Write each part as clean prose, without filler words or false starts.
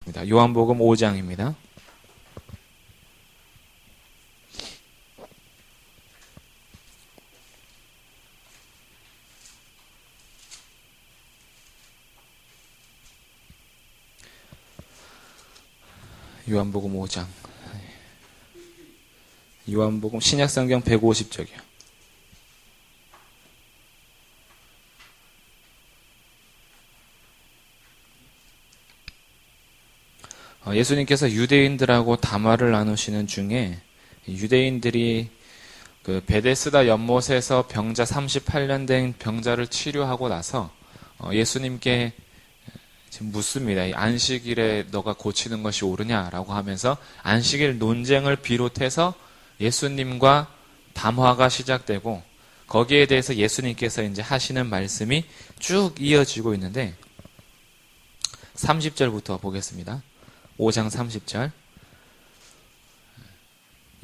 요한복음 5장입니다. 요한복음 5장. 요한복음 신약성경 150쪽이요. 예수님께서 유대인들하고 담화를 나누시는 중에 유대인들이 그 베데스다 연못에서 병자 38년 된 병자를 치료하고 나서 예수님께 지금 묻습니다. 이 안식일에 너가 고치는 것이 옳으냐라고 하면서 안식일 논쟁을 비롯해서 예수님과 담화가 시작되고 거기에 대해서 예수님께서 이제 하시는 말씀이 쭉 이어지고 있는데 30절부터 보겠습니다. 5장 30절.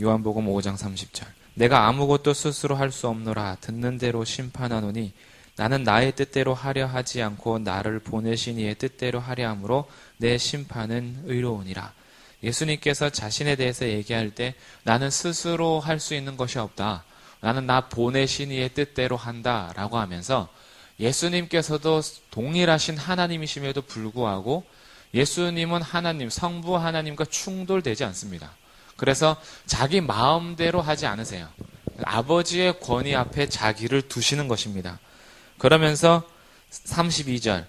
요한복음 5장 30절. 내가 아무것도 스스로 할 수 없노라. 듣는 대로 심판하노니 나는 나의 뜻대로 하려 하지 않고 나를 보내신 이의 뜻대로 하려 함으로 내 심판은 의로우니라. 예수님께서 자신에 대해서 얘기할 때 나는 스스로 할 수 있는 것이 없다. 나는 나 보내신 이의 뜻대로 한다 라고 하면서 예수님께서도 동일하신 하나님이심에도 불구하고 예수님은 하나님, 성부 하나님과 충돌되지 않습니다. 그래서 자기 마음대로 하지 않으세요. 아버지의 권위 앞에 자기를 두시는 것입니다. 그러면서 31절부터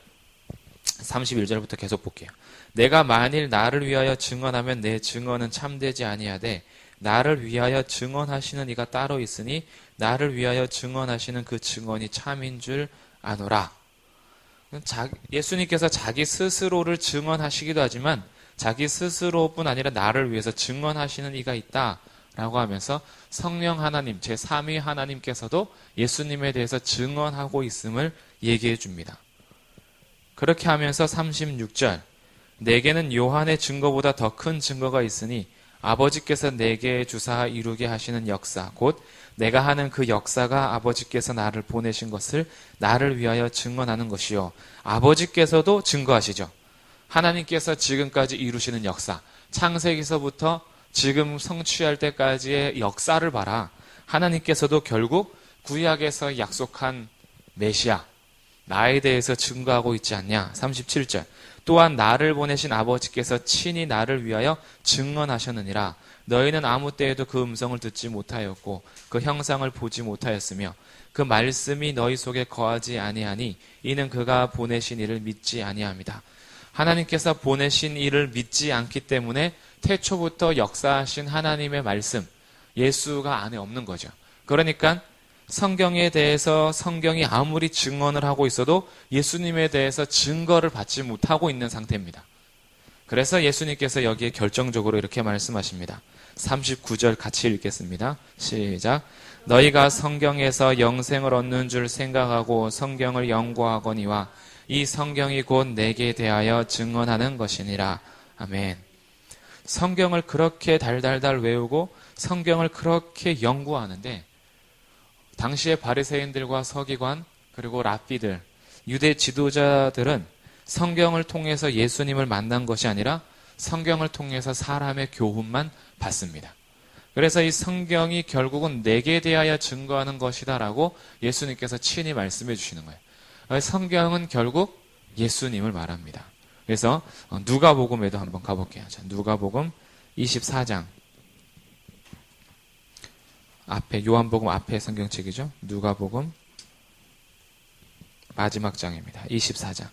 계속 볼게요. 내가 만일 나를 위하여 증언하면 내 증언은 참되지 아니하되 나를 위하여 증언하시는 이가 따로 있으니 나를 위하여 증언하시는 그 증언이 참인 줄 아노라. 예수님께서 자기 스스로를 증언하시기도 하지만 자기 스스로뿐 아니라 나를 위해서 증언하시는 이가 있다라고 하면서 성령 하나님, 제3위 하나님께서도 예수님에 대해서 증언하고 있음을 얘기해 줍니다. 그렇게 하면서 36절, 내게는 요한의 증거보다 더 큰 증거가 있으니 아버지께서 내게 주사 이루게 하시는 역사, 곧 내가 하는 그 역사가 아버지께서 나를 보내신 것을 나를 위하여 증언하는 것이요. 아버지께서도 증거하시죠. 하나님께서 지금까지 이루시는 역사, 창세기서부터 지금 성취할 때까지의 역사를 봐라. 하나님께서도 결국 구약에서 약속한 메시아, 나에 대해서 증거하고 있지 않냐. 37절. 또한 나를 보내신 아버지께서 친히 나를 위하여 증언하셨느니라. 너희는 아무 때에도 그 음성을 듣지 못하였고 그 형상을 보지 못하였으며 그 말씀이 너희 속에 거하지 아니하니 이는 그가 보내신 이를 믿지 아니함이다. 하나님께서 보내신 이를 믿지 않기 때문에 태초부터 역사하신 하나님의 말씀, 예수가 안에 없는 거죠. 그러니까 성경에 대해서 성경이 아무리 증언을 하고 있어도 예수님에 대해서 증거를 받지 못하고 있는 상태입니다. 그래서 예수님께서 여기에 결정적으로 이렇게 말씀하십니다. 39절 같이 읽겠습니다. 시작. 너희가 성경에서 영생을 얻는 줄 생각하고 성경을 연구하거니와 이 성경이 곧 내게 대하여 증언하는 것이니라. 아멘. 성경을 그렇게 달달달 외우고 성경을 그렇게 연구하는데 당시의 바리새인들과 서기관 그리고 랍비들, 유대 지도자들은 성경을 통해서 예수님을 만난 것이 아니라 성경을 통해서 사람의 교훈만 받습니다. 그래서 이 성경이 결국은 내게 대하여 증거하는 것이다라고 예수님께서 친히 말씀해 주시는 거예요. 성경은 결국 예수님을 말합니다. 그래서 누가복음에도 한번 가볼게요. 자, 누가복음 24장. 앞에 요한복음 앞에 성경책이죠. 누가복음 마지막 장입니다. 24장.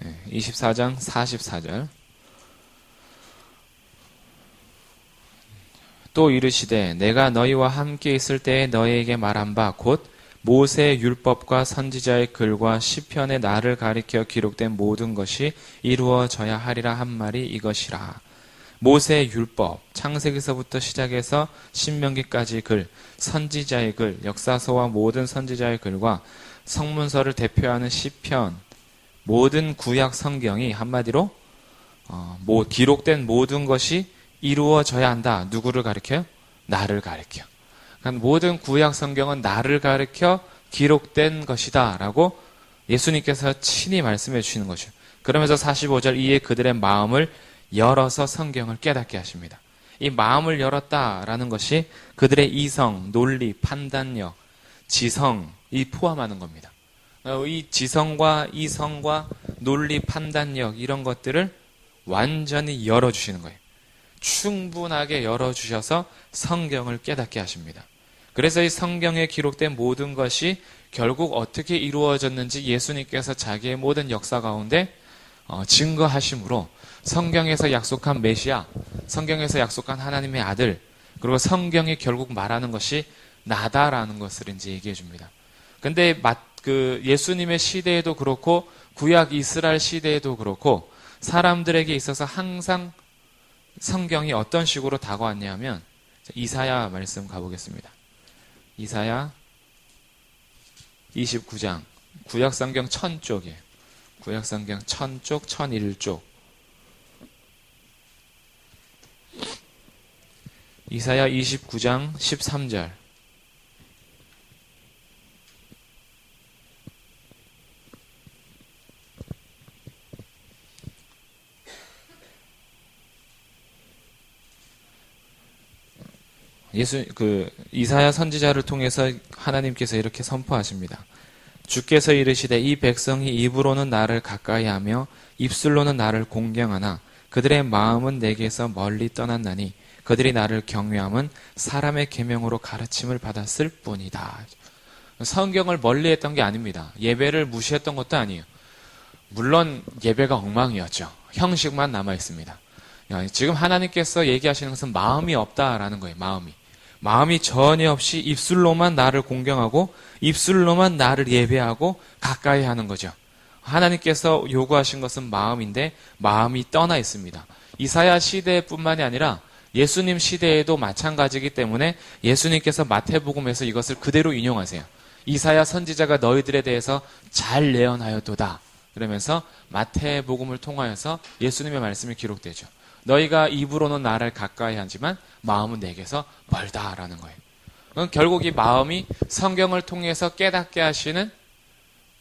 네, 24장 44절. 또 이르시되 내가 너희와 함께 있을 때에 너희에게 말한 바 곧 모세의 율법과 선지자의 글과 시편의 나를 가리켜 기록된 모든 것이 이루어져야 하리라 한 말이 이것이라. 모세의 율법, 창세기서부터 시작해서 신명기까지 글, 선지자의 글, 역사서와 모든 선지자의 글과 성문서를 대표하는 시편, 모든 구약 성경이 한마디로 기록된 모든 것이 이루어져야 한다. 누구를 가리켜요? 나를 가리켜. 그러니까 모든 구약 성경은 나를 가리켜 기록된 것이다 라고 예수님께서 친히 말씀해 주시는 거죠. 그러면서 45절 이에 그들의 마음을 열어서 성경을 깨닫게 하십니다. 이 마음을 열었다라는 것이 그들의 이성, 논리, 판단력, 지성이 포함하는 겁니다. 이 지성과 이성과 논리, 판단력 이런 것들을 완전히 열어주시는 거예요. 충분하게 열어주셔서 성경을 깨닫게 하십니다. 그래서 이 성경에 기록된 모든 것이 결국 어떻게 이루어졌는지 예수님께서 자기의 모든 역사 가운데 증거하심으로 성경에서 약속한 메시아, 성경에서 약속한 하나님의 아들, 그리고 성경이 결국 말하는 것이 나다라는 것을 이제 얘기해 줍니다. 근데 예수님의 시대에도 그렇고 구약 이스라엘 시대에도 그렇고 사람들에게 있어서 항상 성경이 어떤 식으로 다가왔냐면 이사야 말씀 가보겠습니다. 이사야 29장 구약성경 1000쪽이에요. 구약성경 1000쪽 1001쪽 이사야 29장 13절 이사야 선지자를 통해서 하나님께서 이렇게 선포하십니다. 주께서 이르시되 이 백성이 입으로는 나를 가까이하며 입술로는 나를 공경하나 그들의 마음은 내게서 멀리 떠났나니 그들이 나를 경외함은 사람의 계명으로 가르침을 받았을 뿐이다. 성경을 멀리했던 게 아닙니다. 예배를 무시했던 것도 아니에요. 물론 예배가 엉망이었죠. 형식만 남아있습니다. 지금 하나님께서 얘기하시는 것은 마음이 없다라는 거예요. 마음이 전혀 없이 입술로만 나를 공경하고 입술로만 나를 예배하고 가까이 하는 거죠. 하나님께서 요구하신 것은 마음인데 마음이 떠나 있습니다. 이사야 시대뿐만이 아니라 예수님 시대에도 마찬가지이기 때문에 예수님께서 마태복음에서 이것을 그대로 인용하세요. 이사야 선지자가 너희들에 대해서 잘 예언하였도다. 그러면서 마태복음을 통하여서 예수님의 말씀이 기록되죠. 너희가 입으로는 나를 가까이 하지만 마음은 내게서 멀다라는 거예요. 결국 이 마음이 성경을 통해서 깨닫게 하시는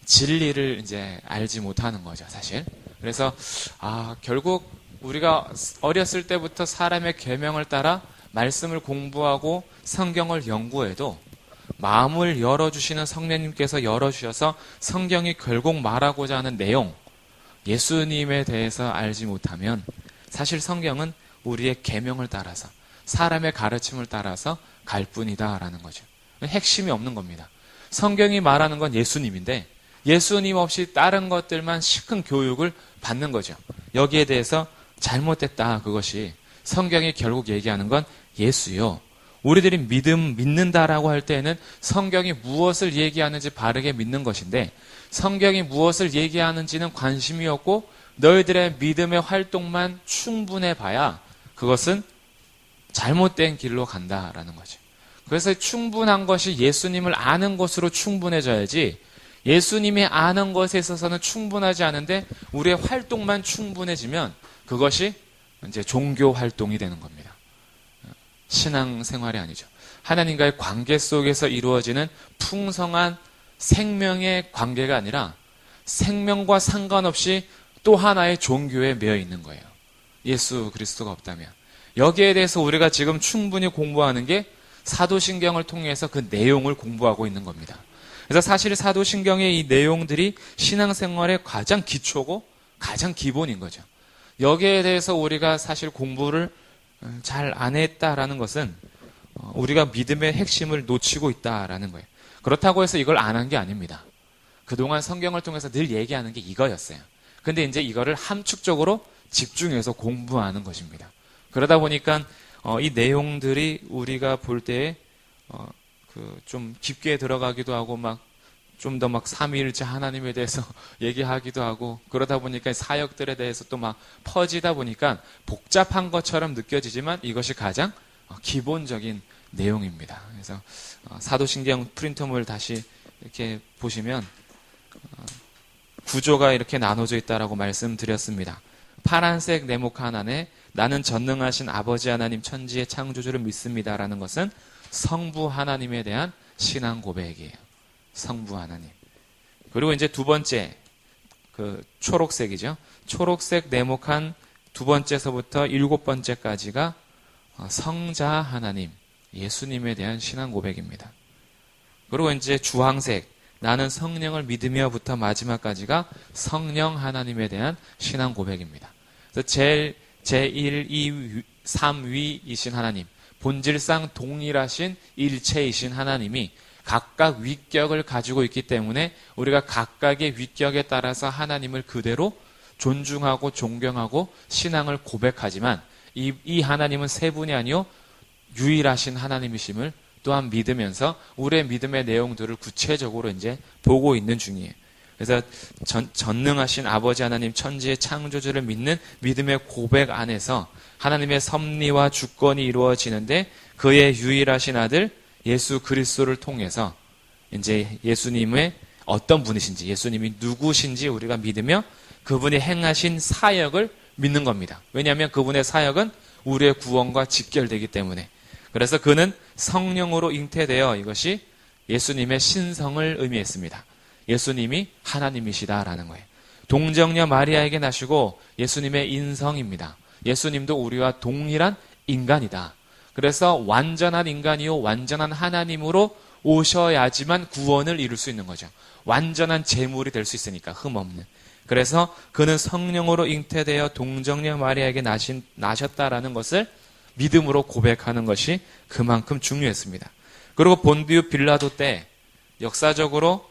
진리를 이제 알지 못하는 거죠, 사실. 그래서 결국 우리가 어렸을 때부터 사람의 계명을 따라 말씀을 공부하고 성경을 연구해도 마음을 열어주시는 성령님께서 열어주셔서 성경이 결국 말하고자 하는 내용, 예수님에 대해서 알지 못하면 사실 성경은 우리의 계명을 따라서 사람의 가르침을 따라서 갈 뿐이다라는 거죠. 핵심이 없는 겁니다. 성경이 말하는 건 예수님인데 예수님 없이 다른 것들만 시큰 교육을 받는 거죠. 여기에 대해서 잘못됐다. 그것이 성경이 결국 얘기하는 건 예수요. 우리들이 믿는다라고 할 때에는 성경이 무엇을 얘기하는지 바르게 믿는 것인데 성경이 무엇을 얘기하는지는 관심이 없고 너희들의 믿음의 활동만 충분해 봐야 그것은 잘못된 길로 간다라는 거죠. 그래서 충분한 것이 예수님을 아는 것으로 충분해져야지 예수님이 아는 것에 있어서는 충분하지 않은데 우리의 활동만 충분해지면 그것이 이제 종교 활동이 되는 겁니다. 신앙 생활이 아니죠. 하나님과의 관계 속에서 이루어지는 풍성한 생명의 관계가 아니라 생명과 상관없이 또 하나의 종교에 매여 있는 거예요. 예수 그리스도가 없다면. 여기에 대해서 우리가 지금 충분히 공부하는 게 사도신경을 통해서 그 내용을 공부하고 있는 겁니다. 그래서 사실 사도신경의 이 내용들이 신앙생활의 가장 기초고 가장 기본인 거죠. 여기에 대해서 우리가 사실 공부를 잘 안 했다라는 것은 우리가 믿음의 핵심을 놓치고 있다라는 거예요. 그렇다고 해서 이걸 안 한 게 아닙니다. 그동안 성경을 통해서 늘 얘기하는 게 이거였어요. 근데 이제 이거를 함축적으로 집중해서 공부하는 것입니다. 그러다 보니까 이 내용들이 우리가 볼 때에 좀 깊게 들어가기도 하고 막 좀 더 막 삼위일체 하나님에 대해서 얘기하기도 하고 그러다 보니까 사역들에 대해서 또 막 퍼지다 보니까 복잡한 것처럼 느껴지지만 이것이 가장 기본적인 내용입니다. 그래서 사도신경 프린트물 다시 이렇게 보시면 구조가 이렇게 나눠져 있다라고 말씀드렸습니다. 파란색 네모칸 안에 나는 전능하신 아버지 하나님 천지의 창조주를 믿습니다라는 것은 성부 하나님에 대한 신앙 고백이에요. 성부 하나님. 그리고 이제 두 번째, 그 초록색이죠. 초록색 네모칸 두 번째서부터 일곱 번째까지가 성자 하나님, 예수님에 대한 신앙 고백입니다. 그리고 이제 주황색, 나는 성령을 믿으며부터 마지막까지가 성령 하나님에 대한 신앙 고백입니다. 그래서 제1, 2, 3위이신 하나님, 본질상 동일하신 일체이신 하나님이 각각 위격을 가지고 있기 때문에 우리가 각각의 위격에 따라서 하나님을 그대로 존중하고 존경하고 신앙을 고백하지만 이 하나님은 세 분이 아니요 유일하신 하나님이심을 또한 믿으면서 우리의 믿음의 내용들을 구체적으로 이제 보고 있는 중이에요. 그래서 전능하신 아버지 하나님 천지의 창조주를 믿는 믿음의 고백 안에서 하나님의 섭리와 주권이 이루어지는데 그의 유일하신 아들 예수 그리스도를 통해서 이제 예수님의 어떤 분이신지, 예수님이 누구신지 우리가 믿으며 그분이 행하신 사역을 믿는 겁니다. 왜냐하면 그분의 사역은 우리의 구원과 직결되기 때문에. 그래서 그는 성령으로 잉태되어 이것이 예수님의 신성을 의미했습니다. 예수님이 하나님이시다라는 거예요. 동정녀 마리아에게 나시고 예수님의 인성입니다. 예수님도 우리와 동일한 인간이다. 그래서 완전한 인간이요 완전한 하나님으로 오셔야지만 구원을 이룰 수 있는 거죠. 완전한 제물이 될 수 있으니까 흠없는. 그래서 그는 성령으로 잉태되어 동정녀 마리아에게 나셨다라는 것을 믿음으로 고백하는 것이 그만큼 중요했습니다. 그리고 본디오 빌라도 때 역사적으로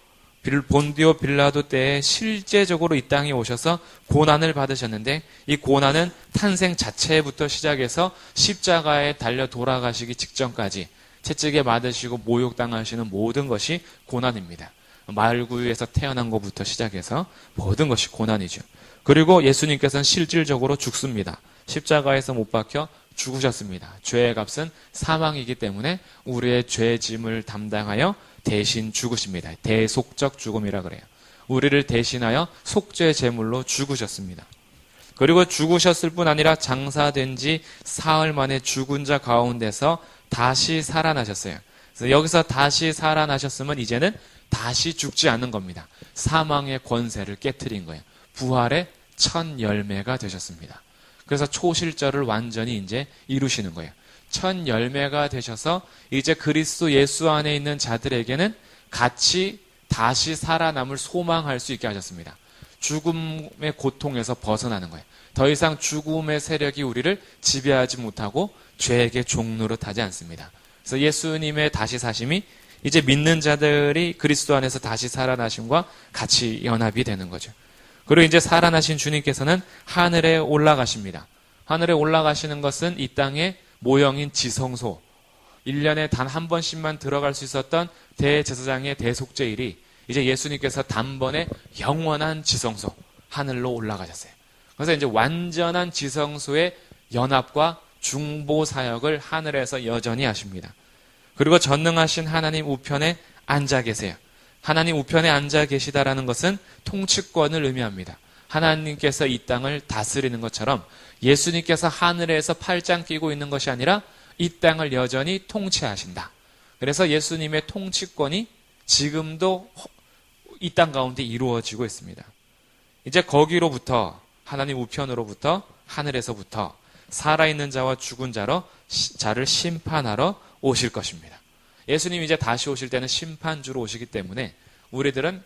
본디오 빌라도 때에 실제적으로 이 땅에 오셔서 고난을 받으셨는데 이 고난은 탄생 자체부터 시작해서 십자가에 달려 돌아가시기 직전까지 채찍에 맞으시고 모욕당하시는 모든 것이 고난입니다. 말구유에서 태어난 것부터 시작해서 모든 것이 고난이죠. 그리고 예수님께서는 실질적으로 죽습니다. 십자가에서 못 박혀 죽으셨습니다. 죄의 값은 사망이기 때문에 우리의 죄 짐을 담당하여 대신 죽으십니다. 대속적 죽음이라 그래요. 우리를 대신하여 속죄 제물로 죽으셨습니다. 그리고 죽으셨을 뿐 아니라 장사된 지 사흘 만에 죽은 자 가운데서 다시 살아나셨어요. 그래서 여기서 다시 살아나셨으면 이제는 다시 죽지 않는 겁니다. 사망의 권세를 깨트린 거예요. 부활의 첫 열매가 되셨습니다. 그래서 초실절을 완전히 이제 이루시는 거예요. 첫 열매가 되셔서 이제 그리스도 예수 안에 있는 자들에게는 같이 다시 살아남을 소망할 수 있게 하셨습니다. 죽음의 고통에서 벗어나는 거예요. 더 이상 죽음의 세력이 우리를 지배하지 못하고 죄에게 종노릇하지 않습니다. 그래서 예수님의 다시 사심이 이제 믿는 자들이 그리스도 안에서 다시 살아나심과 같이 연합이 되는 거죠. 그리고 이제 살아나신 주님께서는 하늘에 올라가십니다. 하늘에 올라가시는 것은 이 땅의 모형인 지성소, 1년에 단 한 번씩만 들어갈 수 있었던 대제사장의 대속죄일이 이제 예수님께서 단번에 영원한 지성소, 하늘로 올라가셨어요. 그래서 이제 완전한 지성소의 연합과 중보 사역을 하늘에서 여전히 하십니다. 그리고 전능하신 하나님 우편에 앉아 계세요. 하나님 우편에 앉아 계시다라는 것은 통치권을 의미합니다. 하나님께서 이 땅을 다스리는 것처럼 예수님께서 하늘에서 팔짱 끼고 있는 것이 아니라 이 땅을 여전히 통치하신다. 그래서 예수님의 통치권이 지금도 이 땅 가운데 이루어지고 있습니다. 이제 거기로부터 하나님 우편으로부터 하늘에서부터 살아있는 자와 죽은 자를 심판하러 오실 것입니다. 예수님이 이제 다시 오실 때는 심판주로 오시기 때문에 우리들은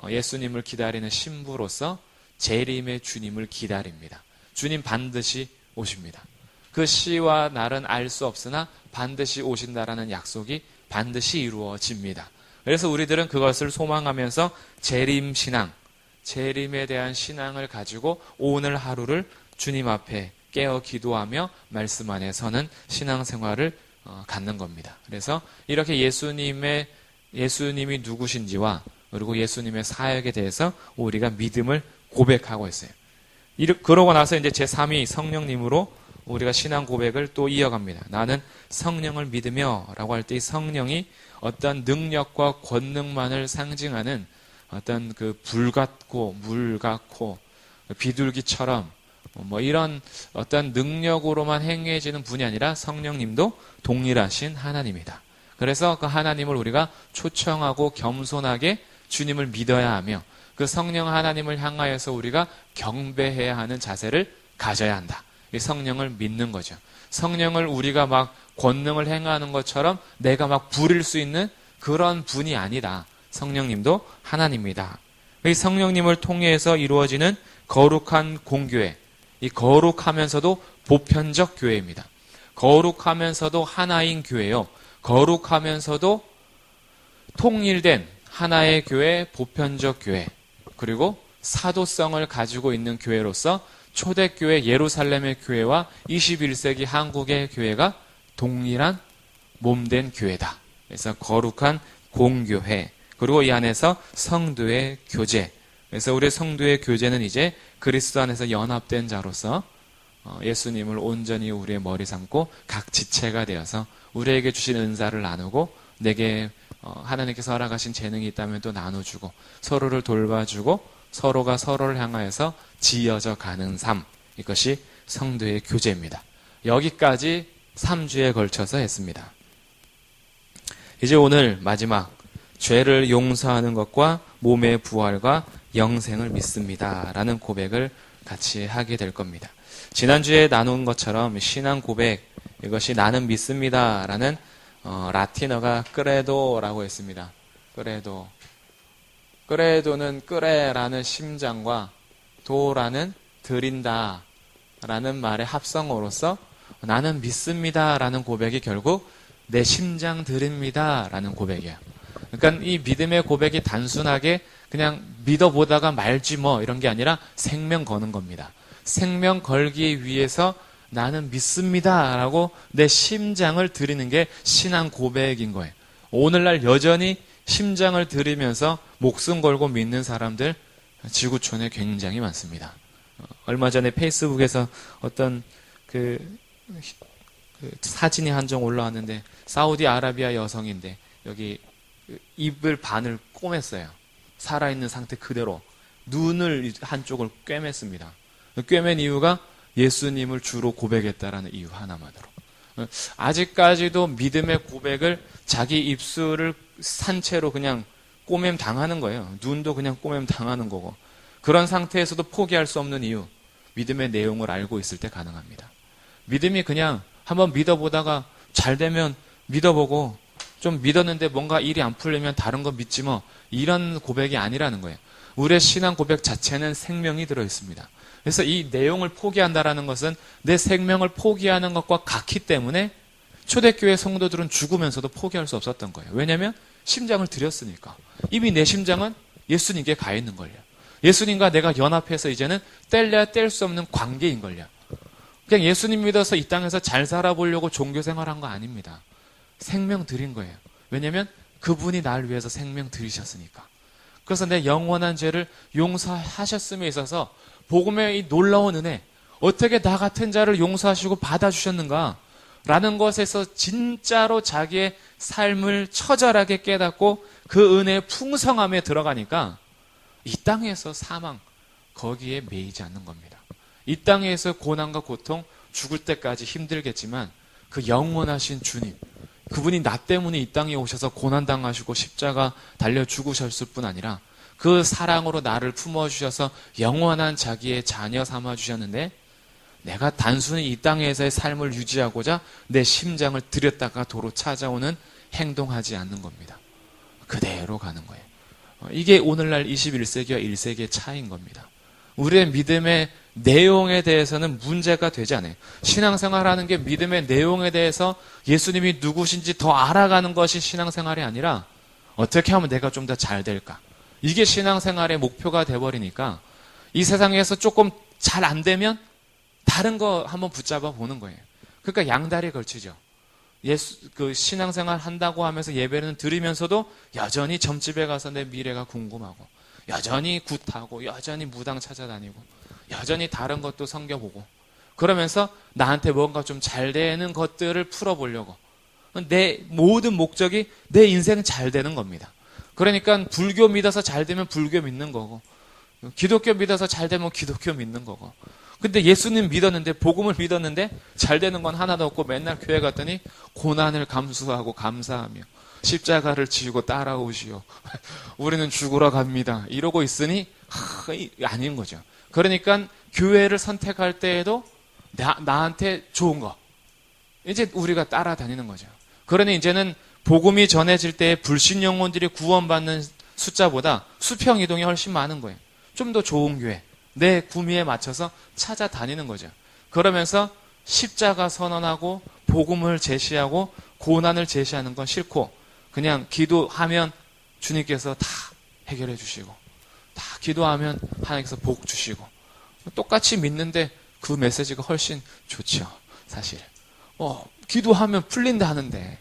예수님을 기다리는 신부로서 재림의 주님을 기다립니다. 주님 반드시 오십니다. 그 시와 날은 알 수 없으나 반드시 오신다라는 약속이 반드시 이루어집니다. 그래서 우리들은 그것을 소망하면서 재림신앙, 재림에 대한 신앙을 가지고 오늘 하루를 주님 앞에 깨어 기도하며 말씀 안에 서는 신앙생활을 갖는 겁니다. 그래서 이렇게 예수님이 누구신지와 그리고 예수님의 사역에 대해서 우리가 믿음을 고백하고 있어요. 그러고 나서 이제 제3위 성령님으로 우리가 신앙 고백을 또 이어갑니다. 나는 성령을 믿으며 라고 할 때 이 성령이 어떤 능력과 권능만을 상징하는 어떤 그 불 같고 물 같고 비둘기처럼 뭐 이런 어떤 능력으로만 행해지는 분이 아니라 성령님도 동일하신 하나님이다. 그래서 그 하나님을 우리가 초청하고 겸손하게 주님을 믿어야 하며 그 성령 하나님을 향하여서 우리가 경배해야 하는 자세를 가져야 한다. 이 성령을 믿는 거죠. 성령을 우리가 막 권능을 행하는 것처럼 내가 막 부릴 수 있는 그런 분이 아니다. 성령님도 하나님이다. 이 성령님을 통해서 이루어지는 거룩한 공교회, 이 거룩하면서도 보편적 교회입니다. 거룩하면서도 하나인 교회요. 거룩하면서도 통일된 하나의 교회, 보편적 교회, 그리고 사도성을 가지고 있는 교회로서 초대교회 예루살렘의 교회와 21세기 한국의 교회가 동일한 몸된 교회다. 그래서 거룩한 공교회, 그리고 이 안에서 성도의 교제. 그래서 우리 성도의 교제는 이제 그리스도 안에서 연합된 자로서 예수님을 온전히 우리의 머리 삼고 각 지체가 되어서 우리에게 주신 은사를 나누고 내게 하나님께서 허락하신 재능이 있다면 또 나눠주고 서로를 돌봐주고 서로가 서로를 향하여서 지어져 가는 삶. 이것이 성도의 교제입니다. 여기까지 3주에 걸쳐서 했습니다. 이제 오늘 마지막 죄를 용서하는 것과 몸의 부활과 영생을 믿습니다. 라는 고백을 같이 하게 될 겁니다. 지난주에 나눈 것처럼 신앙 고백, 이것이 나는 믿습니다. 라는 라틴어가 끄레도라고 했습니다. 끄레도. 끄레도는 끄레라는 심장과 도라는 드린다 라는 말의 합성어로서 나는 믿습니다. 라는 고백이 결국 내 심장 드립니다. 라는 고백이에요. 그러니까 이 믿음의 고백이 단순하게 그냥 믿어보다가 말지 뭐 이런 게 아니라 생명 거는 겁니다. 생명 걸기 위해서 나는 믿습니다 라고 내 심장을 드리는 게 신앙 고백인 거예요. 오늘날 여전히 심장을 드리면서 목숨 걸고 믿는 사람들 지구촌에 굉장히 많습니다. 얼마 전에 페이스북에서 어떤 그 사진이 한 장 올라왔는데 사우디아라비아 여성인데 여기 입을 반을 꼬맸어요. 살아있는 상태 그대로 눈을 한쪽을 꿰맸습니다. 꿰맨 이유가 예수님을 주로 고백했다라는 이유 하나만으로. 아직까지도 믿음의 고백을 자기 입술을 산채로 그냥 꼬맴 당하는 거예요. 눈도 그냥 꼬맴 당하는 거고. 그런 상태에서도 포기할 수 없는 이유, 믿음의 내용을 알고 있을 때 가능합니다. 믿음이 그냥 한번 믿어보다가 잘 되면 믿어보고 좀 믿었는데 뭔가 일이 안 풀리면 다른 거 믿지 뭐 이런 고백이 아니라는 거예요. 우리의 신앙 고백 자체는 생명이 들어있습니다. 그래서 이 내용을 포기한다라는 것은 내 생명을 포기하는 것과 같기 때문에 초대교회 성도들은 죽으면서도 포기할 수 없었던 거예요. 왜냐하면 심장을 드렸으니까. 이미 내 심장은 예수님께 가 있는 걸요. 예수님과 내가 연합해서 이제는 뗄래야 뗄 수 없는 관계인 걸요. 그냥 예수님 믿어서 이 땅에서 잘 살아보려고 종교생활한 거 아닙니다. 생명 드린 거예요. 왜냐하면 그분이 날 위해서 생명 드리셨으니까. 그래서 내 영원한 죄를 용서하셨음에 있어서 복음의 이 놀라운 은혜, 어떻게 나 같은 자를 용서하시고 받아주셨는가 라는 것에서 진짜로 자기의 삶을 처절하게 깨닫고 그 은혜의 풍성함에 들어가니까 이 땅에서 사망, 거기에 매이지 않는 겁니다. 이 땅에서 고난과 고통, 죽을 때까지 힘들겠지만 그 영원하신 주님, 그분이 나 때문에 이 땅에 오셔서 고난당하시고 십자가 달려 죽으셨을 뿐 아니라 그 사랑으로 나를 품어주셔서 영원한 자기의 자녀 삼아주셨는데 내가 단순히 이 땅에서의 삶을 유지하고자 내 심장을 들였다가 도로 찾아오는 행동하지 않는 겁니다. 그대로 가는 거예요. 이게 오늘날 21세기와 1세기의 차이인 겁니다. 우리의 믿음의 내용에 대해서는 문제가 되지 않아요. 신앙생활하는 게 믿음의 내용에 대해서 예수님이 누구신지 더 알아가는 것이 신앙생활이 아니라 어떻게 하면 내가 좀 더 잘 될까? 이게 신앙생활의 목표가 돼버리니까 이 세상에서 조금 잘 안 되면 다른 거 한번 붙잡아 보는 거예요. 그러니까 양다리에 걸치죠. 신앙생활 한다고 하면서 예배는 드리면서도 여전히 점집에 가서 내 미래가 궁금하고 여전히 굿하고 여전히 무당 찾아다니고 여전히 다른 것도 섬겨보고 그러면서 나한테 뭔가 좀 잘 되는 것들을 풀어보려고 내 모든 목적이 내 인생 잘 되는 겁니다. 그러니까 불교 믿어서 잘 되면 불교 믿는 거고 기독교 믿어서 잘 되면 기독교 믿는 거고 근데 예수님 믿었는데, 복음을 믿었는데 잘 되는 건 하나도 없고 맨날 교회 갔더니 고난을 감수하고 감사하며 십자가를 지고 따라오시오. 우리는 죽으러 갑니다. 이러고 있으니 아닌 거죠. 그러니까 교회를 선택할 때에도 나한테 좋은 거 이제 우리가 따라다니는 거죠. 그러니 이제는 복음이 전해질 때 불신 영혼들이 구원받는 숫자보다 수평 이동이 훨씬 많은 거예요. 좀 더 좋은 교회, 내 구미에 맞춰서 찾아다니는 거죠. 그러면서 십자가 선언하고 복음을 제시하고 고난을 제시하는 건 싫고 그냥 기도하면 주님께서 다 해결해 주시고 다 기도하면 하나님께서 복 주시고 똑같이 믿는데 그 메시지가 훨씬 좋죠. 사실 기도하면 풀린다 하는데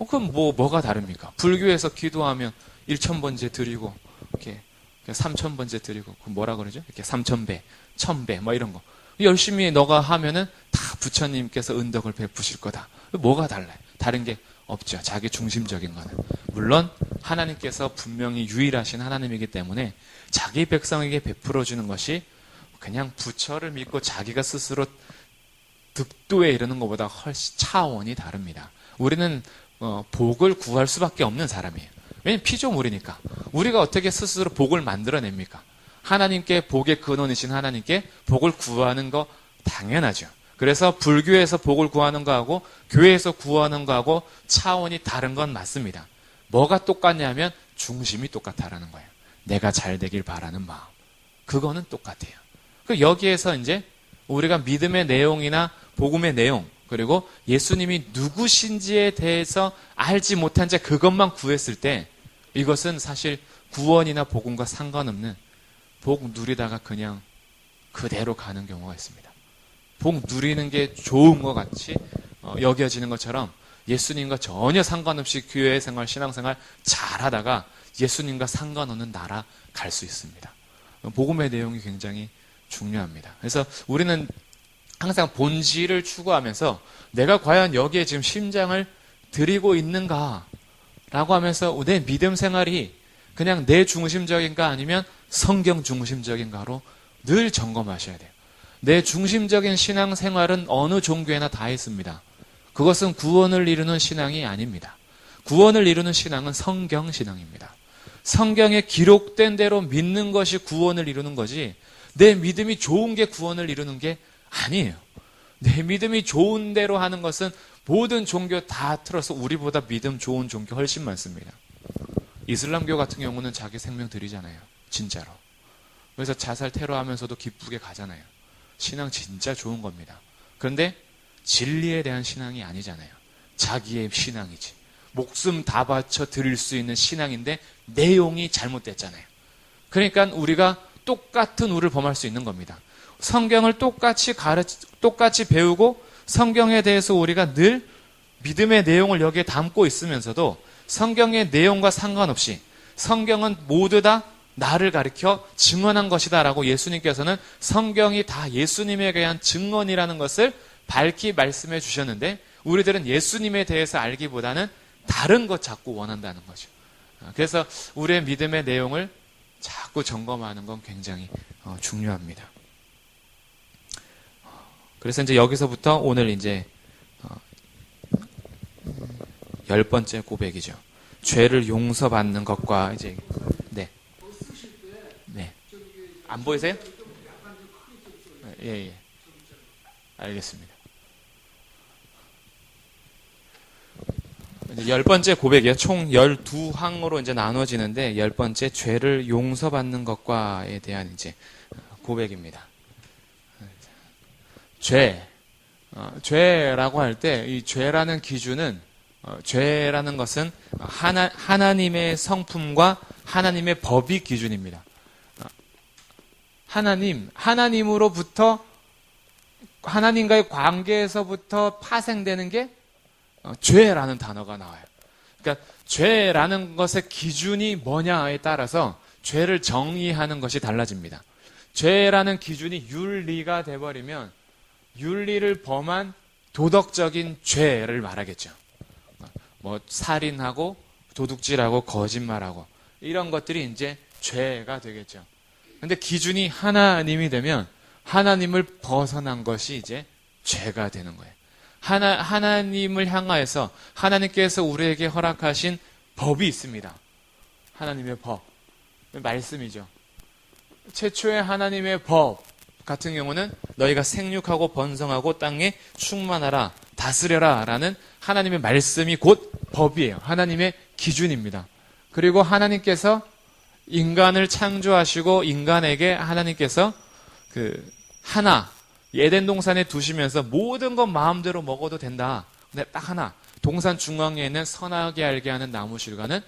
그럼 뭐가 다릅니까? 불교에서 기도하면 1000번째 드리고 이렇게 3000번째 드리고 그 뭐라 그러죠? 이렇게 3000배, 1000배 뭐 이런 거 열심히 너가 하면은 다 부처님께서 은덕을 베푸실 거다. 뭐가 달라요? 다른 게 없죠. 자기 중심적인 거는. 물론 하나님께서 분명히 유일하신 하나님이기 때문에 자기 백성에게 베풀어 주는 것이 그냥 부처를 믿고 자기가 스스로 득도에 이르는 것보다 훨씬 차원이 다릅니다. 우리는 복을 구할 수밖에 없는 사람이에요. 왜냐면 피조물이니까. 우리가 어떻게 스스로 복을 만들어냅니까? 하나님께 복의 근원이신 하나님께 복을 구하는 거 당연하죠. 그래서 불교에서 복을 구하는 거하고 교회에서 구하는 거하고 차원이 다른 건 맞습니다. 뭐가 똑같냐면 중심이 똑같다라는 거예요. 내가 잘 되길 바라는 마음. 그거는 똑같아요. 여기에서 이제 우리가 믿음의 내용이나 복음의 내용 그리고 예수님이 누구신지에 대해서 알지 못한 채 그것만 구했을 때 이것은 사실 구원이나 복음과 상관없는 복 누리다가 그냥 그대로 가는 경우가 있습니다. 복 누리는 게 좋은 것 같이 여겨지는 것처럼 예수님과 전혀 상관없이 교회 생활, 신앙생활 잘하다가 예수님과 상관없는 나라 갈 수 있습니다. 복음의 내용이 굉장히 중요합니다. 그래서 우리는 항상 본질을 추구하면서 내가 과연 여기에 지금 심장을 들이고 있는가 라고 하면서 내 믿음 생활이 그냥 내 중심적인가 아니면 성경 중심적인가로 늘 점검하셔야 돼요. 내 중심적인 신앙 생활은 어느 종교에나 다 있습니다. 그것은 구원을 이루는 신앙이 아닙니다. 구원을 이루는 신앙은 성경 신앙입니다. 성경에 기록된 대로 믿는 것이 구원을 이루는 거지 내 믿음이 좋은 게 구원을 이루는 게 아니에요. 내 믿음이 좋은 대로 하는 것은 모든 종교 다 틀어서 우리보다 믿음 좋은 종교 훨씬 많습니다. 이슬람교 같은 경우는 자기 생명 드리잖아요. 진짜로. 그래서 자살 테러하면서도 기쁘게 가잖아요. 신앙 진짜 좋은 겁니다. 그런데 진리에 대한 신앙이 아니잖아요. 자기의 신앙이지. 목숨 다 바쳐 드릴 수 있는 신앙인데 내용이 잘못됐잖아요. 그러니까 우리가 똑같은 우를 범할 수 있는 겁니다. 성경을 똑같이 배우고 성경에 대해서 우리가 늘 믿음의 내용을 여기에 담고 있으면서도 성경의 내용과 상관없이 성경은 모두 다 나를 가리켜 증언한 것이다 라고 예수님께서는 성경이 다 예수님에 대한 증언이라는 것을 밝히 말씀해 주셨는데 우리들은 예수님에 대해서 알기보다는 다른 것 자꾸 원한다는 거죠. 그래서 우리의 믿음의 내용을 자꾸 점검하는 건 굉장히 중요합니다. 그래서 이제 여기서부터 오늘 이제 10번째 고백이죠. 죄를 용서받는 것과 이제 네. 안 보이세요? 예. 알겠습니다. 이제 10번째 고백이요. 총 12항으로 이제 나눠지는데 10번째 죄를 용서받는 것과에 대한 이제 고백입니다. 죄라고 할 때 이 죄라는 기준은 죄라는 것은 하나님의 성품과 하나님의 법이 기준입니다. 하나님으로부터 하나님과의 관계에서부터 파생되는 게 죄라는 단어가 나와요. 그러니까 죄라는 것의 기준이 뭐냐에 따라서 죄를 정의하는 것이 달라집니다. 죄라는 기준이 윤리가 돼버리면 윤리를 범한 도덕적인 죄를 말하겠죠. 뭐 살인하고 도둑질하고 거짓말하고 이런 것들이 이제 죄가 되겠죠. 근데 기준이 하나님이 되면 하나님을 벗어난 것이 이제 죄가 되는 거예요. 하나님을 향하여서 하나님께서 우리에게 허락하신 법이 있습니다. 하나님의 법, 말씀이죠. 최초의 하나님의 법 같은 경우는 너희가 생육하고 번성하고 땅에 충만하라, 다스려라 라는 하나님의 말씀이 곧 법이에요. 하나님의 기준입니다. 그리고 하나님께서 인간을 창조하시고 인간에게 하나님께서 에덴 동산에 두시면서 모든 것 마음대로 먹어도 된다. 근데 딱 하나, 동산 중앙에 있는 선하게 알게 하는 나무 실과는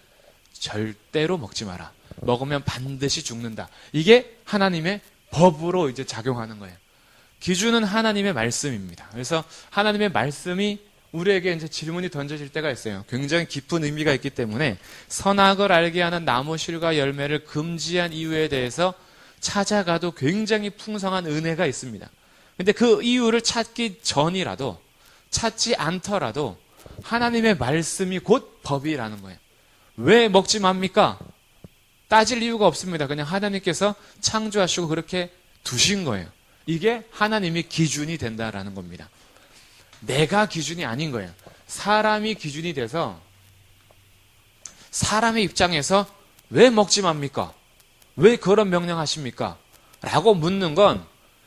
절대로 먹지 마라. 먹으면 반드시 죽는다. 이게 하나님의 법으로 이제 작용하는 거예요. 기준은 하나님의 말씀입니다. 그래서 하나님의 말씀이 우리에게 이제 질문이 던져질 때가 있어요. 굉장히 깊은 의미가 있기 때문에 선악을 알게 하는 나무 실과 열매를 금지한 이유에 대해서 찾아가도 굉장히 풍성한 은혜가 있습니다. 근데 그 이유를 찾기 전이라도, 찾지 않더라도 하나님의 말씀이 곧 법이라는 거예요. 왜 먹지 맙니까? 따질 이유가 없습니다. 그냥 하나님께서 창조하시고 그렇게 두신 거예요. 이게 하나님이 기준이 된다라는 겁니다. 내가 기준이 아닌 거예요. 사람이 기준이 돼서 사람의 입장에서 왜 먹지 맙니까? 왜 그런 명령하십니까? 라고 묻는 건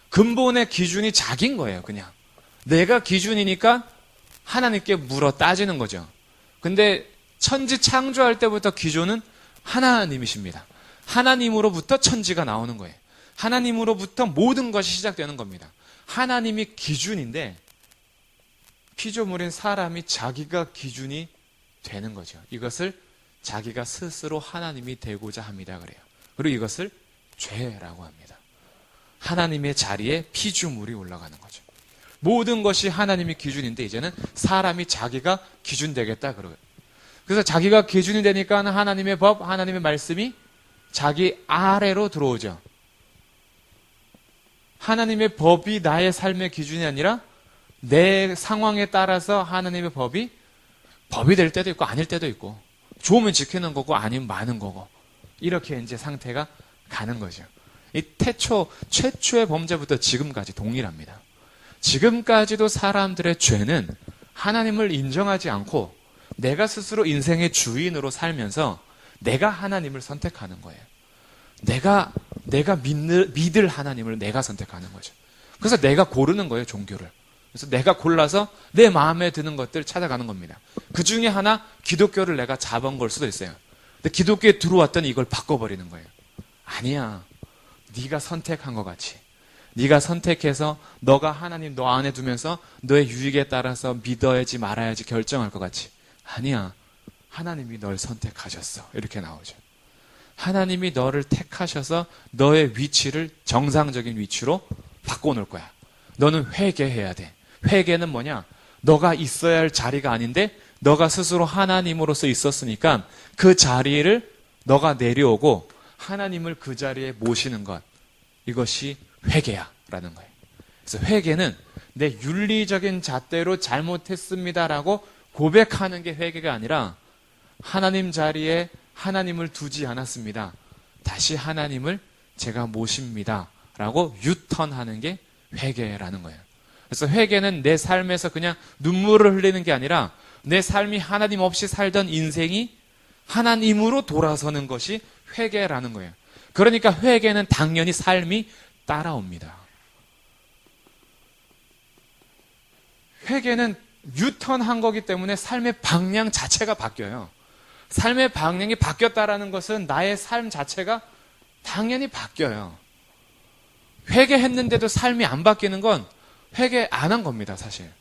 근본의 기준이 자기인 거예요. 그냥 내가 기준이니까 하나님께 물어 따지는 거죠. 근데 천지 창조할 때부터 기준은 하나님이십니다. 하나님으로부터 천지가 나오는 거예요. 하나님으로부터 모든 것이 시작되는 겁니다. 하나님이 기준인데 피조물인 사람이 자기가 기준이 되는 거죠. 이것을 자기가 스스로 하나님이 되고자 합니다. 그래요. 그리고 이것을 죄라고 합니다. 하나님의 자리에 피조물이 올라가는 거죠. 모든 것이 하나님이 기준인데 이제는 사람이 자기가 기준 되겠다 그래요. 그래서 자기가 기준이 되니까 하나님의 법, 하나님의 말씀이 자기 아래로 들어오죠. 하나님의 법이 나의 삶의 기준이 아니라 내 상황에 따라서 하나님의 법이 될 때도 있고 아닐 때도 있고, 좋으면 지키는 거고 아니면 마는 거고, 이렇게 이제 상태가 가는 거죠. 이 최초의 범죄부터 지금까지 동일합니다. 지금까지도 사람들의 죄는 하나님을 인정하지 않고 내가 스스로 인생의 주인으로 살면서 내가 하나님을 선택하는 거예요. 내가 믿을 하나님을 내가 선택하는 거죠. 그래서 내가 고르는 거예요, 종교를. 그래서 내가 골라서 내 마음에 드는 것들 찾아가는 겁니다. 그 중에 하나, 기독교를 내가 잡은 걸 수도 있어요. 근데 기독교에 들어왔더니 이걸 바꿔버리는 거예요. 아니야. 네가 선택한 것 같이. 네가 선택해서 너가 하나님 너 안에 두면서 너의 유익에 따라서 믿어야지 말아야지 결정할 것 같이. 아니야. 하나님이 널 선택하셨어. 이렇게 나오죠. 하나님이 너를 택하셔서 너의 위치를 정상적인 위치로 바꿔놓을 거야. 너는 회개해야 돼. 회개는 뭐냐? 너가 있어야 할 자리가 아닌데 너가 스스로 하나님으로서 있었으니까 그 자리를 너가 내려오고 하나님을 그 자리에 모시는 것. 이것이 회개야 라는 거예요. 그래서 회개는 내 윤리적인 잣대로 잘못했습니다라고 고백하는 게 회개가 아니라 하나님 자리에 하나님을 두지 않았습니다. 다시 하나님을 제가 모십니다 라고 유턴하는 게 회개라는 거예요. 그래서 회개는 내 삶에서 그냥 눈물을 흘리는 게 아니라 내 삶이 하나님 없이 살던 인생이 하나님으로 돌아서는 것이 회개라는 거예요. 그러니까 회개는 당연히 삶이 따라옵니다. 회개는 유턴한 거기 때문에 삶의 방향 자체가 바뀌어요. 삶의 방향이 바뀌었다라는 것은 나의 삶 자체가 당연히 바뀌어요. 회개했는데도 삶이 안 바뀌는 건 회개 안 한 겁니다, 사실.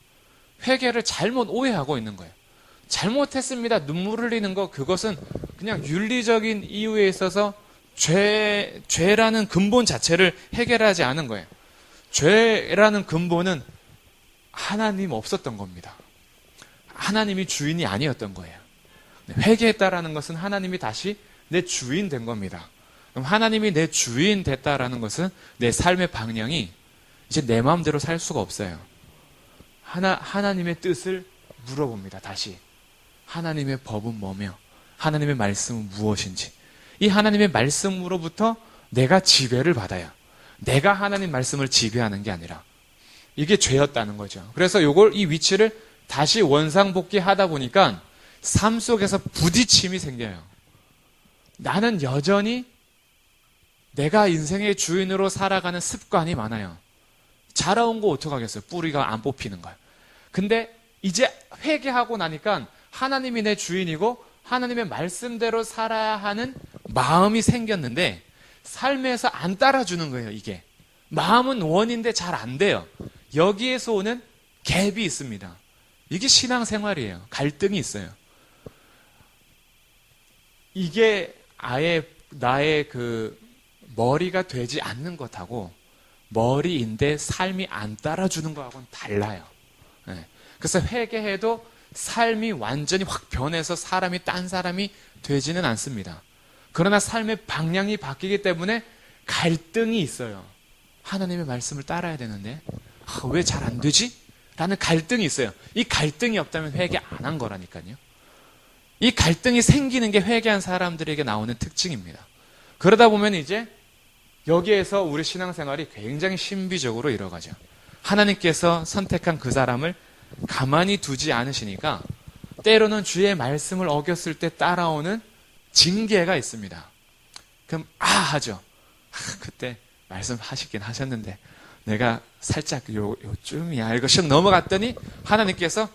회개를 잘못 오해하고 있는 거예요. 잘못했습니다. 눈물 흘리는 거, 그것은 그냥 윤리적인 이유에 있어서 죄라는 근본 자체를 해결하지 않은 거예요. 죄라는 근본은 하나님 없었던 겁니다. 하나님이 주인이 아니었던 거예요. 회개했다라는 것은 하나님이 다시 내 주인 된 겁니다. 그럼 하나님이 내 주인 됐다라는 것은 내 삶의 방향이 이제 내 마음대로 살 수가 없어요. 하나님의 뜻을 물어봅니다. 다시. 하나님의 법은 뭐며 하나님의 말씀은 무엇인지. 이 하나님의 말씀으로부터 내가 지배를 받아요. 내가 하나님 말씀을 지배하는 게 아니라 이게 죄였다는 거죠. 그래서 이 위치를 다시 원상복귀 하다 보니까 삶 속에서 부딪힘이 생겨요. 나는 여전히 내가 인생의 주인으로 살아가는 습관이 많아요. 자라온 거 어떡하겠어요? 뿌리가 안 뽑히는 걸. 근데 이제 회개하고 나니까 하나님이 내 주인이고 하나님의 말씀대로 살아야 하는 마음이 생겼는데 삶에서 안 따라주는 거예요, 이게. 마음은 원인데 잘 안 돼요. 여기에서 오는 갭이 있습니다. 이게 신앙생활이에요. 갈등이 있어요. 이게 아예 나의 머리가 되지 않는 것하고 머리인데 삶이 안 따라주는 거하고는 달라요. 네. 그래서 회개해도 삶이 완전히 확 변해서 사람이 딴 사람이 되지는 않습니다. 그러나 삶의 방향이 바뀌기 때문에 갈등이 있어요. 하나님의 말씀을 따라야 되는데 왜 잘 안 되지? 라는 갈등이 있어요. 이 갈등이 없다면 회개 안 한 거라니까요. 이 갈등이 생기는 게 회개한 사람들에게 나오는 특징입니다. 그러다 보면 이제 여기에서 우리 신앙생활이 굉장히 신비적으로 이뤄가죠. 하나님께서 선택한 그 사람을 가만히 두지 않으시니까 때로는 주의 말씀을 어겼을 때 따라오는 징계가 있습니다. 그럼 하죠. 그때 말씀하시긴 하셨는데 내가 살짝 요쯤이야 이거 슉 넘어갔더니 하나님께서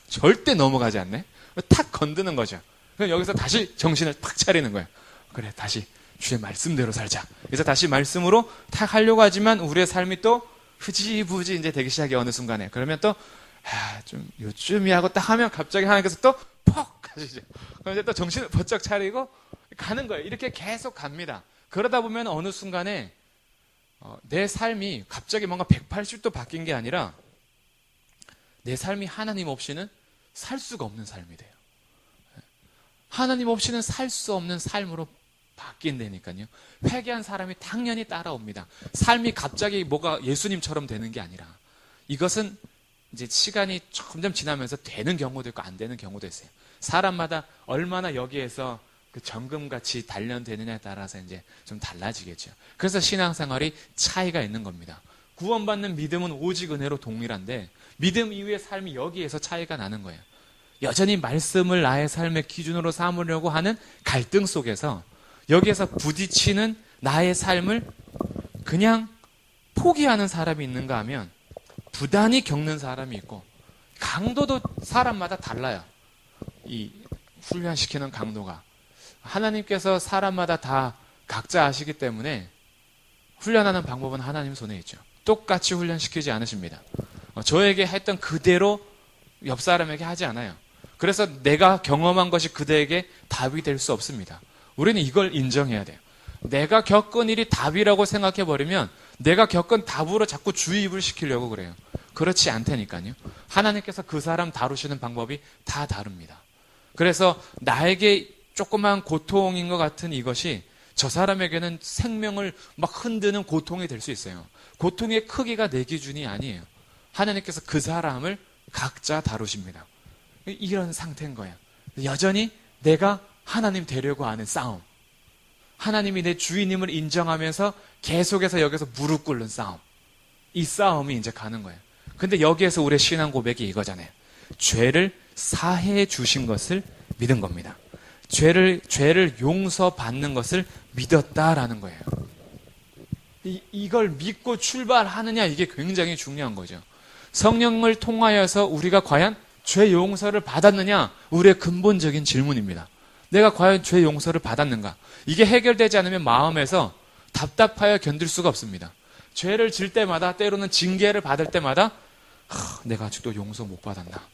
절대 넘어가지 않네. 탁 건드는 거죠. 그럼 여기서 다시 정신을 탁 차리는 거예요. 그래, 다시 주의 말씀대로 살자. 그래서 다시 말씀으로 탁 하려고 하지만 우리의 삶이 또 흐지부지 이제 되기 시작해 어느 순간에. 그러면 또 좀 요쯤이야 하고 딱 하면 갑자기 하나님께서 또 퍽 하시죠. 그럼 이제 또 정신을 번쩍 차리고 가는 거예요. 이렇게 계속 갑니다. 그러다 보면 어느 순간에 내 삶이 갑자기 뭔가 180도 바뀐 게 아니라 내 삶이 하나님 없이는 살 수가 없는 삶이 돼요. 하나님 없이는 살 수 없는 삶으로 바뀐다니까요. 회개한 사람이 당연히 따라옵니다. 삶이 갑자기 뭐가 예수님처럼 되는 게 아니라 이것은 이제 시간이 점점 지나면서 되는 경우도 있고 안 되는 경우도 있어요. 사람마다 얼마나 여기에서 그 정금같이 단련되느냐에 따라서 이제 좀 달라지겠죠. 그래서 신앙생활이 차이가 있는 겁니다. 구원받는 믿음은 오직 은혜로 동일한데 믿음 이후의 삶이 여기에서 차이가 나는 거예요. 여전히 말씀을 나의 삶의 기준으로 삼으려고 하는 갈등 속에서 여기에서 부딪히는 나의 삶을 그냥 포기하는 사람이 있는가 하면 부단히 겪는 사람이 있고 강도도 사람마다 달라요. 이 훈련시키는 강도가. 하나님께서 사람마다 다 각자 아시기 때문에 훈련하는 방법은 하나님 손에 있죠. 똑같이 훈련시키지 않으십니다. 저에게 했던 그대로 옆 사람에게 하지 않아요. 그래서 내가 경험한 것이 그대에게 답이 될 수 없습니다. 우리는 이걸 인정해야 돼요. 내가 겪은 일이 답이라고 생각해버리면 내가 겪은 답으로 자꾸 주입을 시키려고 그래요. 그렇지 않다니까요. 하나님께서 그 사람 다루시는 방법이 다 다릅니다. 그래서 나에게 조그만 고통인 것 같은 이것이 저 사람에게는 생명을 막 흔드는 고통이 될 수 있어요. 고통의 크기가 내 기준이 아니에요. 하나님께서 그 사람을 각자 다루십니다. 이런 상태인 거예요. 여전히 내가 하나님 되려고 하는 싸움. 하나님이 내 주인임을 인정하면서 계속해서 여기서 무릎 꿇는 싸움. 이 싸움이 이제 가는 거예요. 근데 여기에서 우리의 신앙 고백이 이거잖아요. 죄를 사해 주신 것을 믿은 겁니다. 죄를 용서받는 것을 믿었다라는 거예요. 이걸 믿고 출발하느냐 이게 굉장히 중요한 거죠. 성령을 통하여서 우리가 과연 죄 용서를 받았느냐 우리의 근본적인 질문입니다. 내가 과연 죄 용서를 받았는가? 이게 해결되지 않으면 마음에서 답답하여 견딜 수가 없습니다. 죄를 질 때마다 때로는 징계를 받을 때마다 내가 아직도 용서 못 받았나?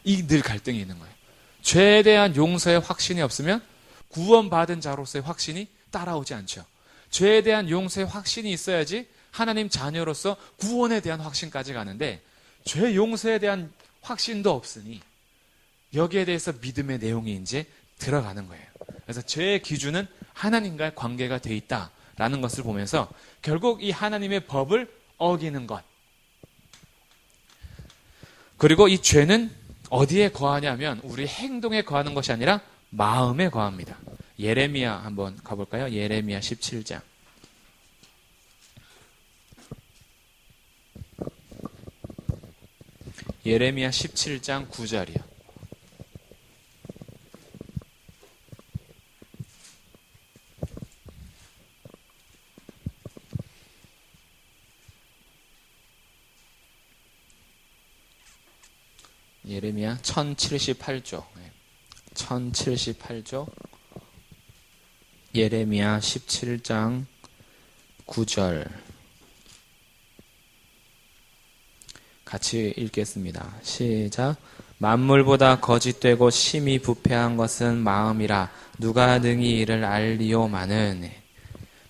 이 늘 갈등이 있는 거예요. 죄에 대한 용서의 확신이 없으면 구원받은 자로서의 확신이 따라오지 않죠. 죄에 대한 용서의 확신이 있어야지 하나님 자녀로서 구원에 대한 확신까지 가는데 죄 용서에 대한 확신도 없으니 여기에 대해서 믿음의 내용이 이제 들어가는 거예요. 그래서 죄의 기준은 하나님과의 관계가 돼 있다라는 것을 보면서 결국 이 하나님의 법을 어기는 것. 그리고 이 죄는 어디에 거하냐면 우리 행동에 거하는 것이 아니라 마음에 거합니다. 예레미야 한번 가볼까요? 예레미야 17장. 예레미야 17장 9절이요. 예레미야 1078조. 1078조. 예레미야 17장 9절. 같이 읽겠습니다. 시작. 만물보다 거짓되고 심히 부패한 것은 마음이라 누가 능히 이를 알리오마는.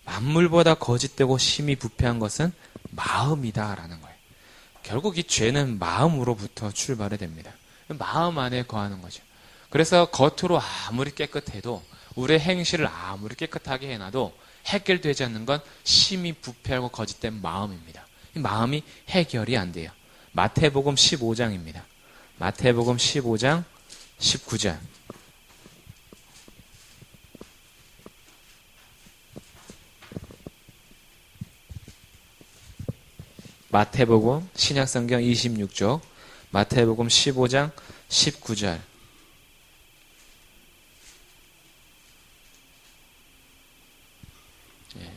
만물보다 거짓되고 심히 부패한 것은 마음이다라는 거예요. 결국 이 죄는 마음으로부터 출발이 됩니다. 마음 안에 거하는 거죠. 그래서 겉으로 아무리 깨끗해도 우리의 행실을 아무리 깨끗하게 해놔도 해결되지 않는 건 심히 부패하고 거짓된 마음입니다. 이 마음이 해결이 안 돼요. 마태복음 15장입니다. 마태복음 15장 19절. 마태복음 신약성경 26쪽. 마태복음 15장 19절.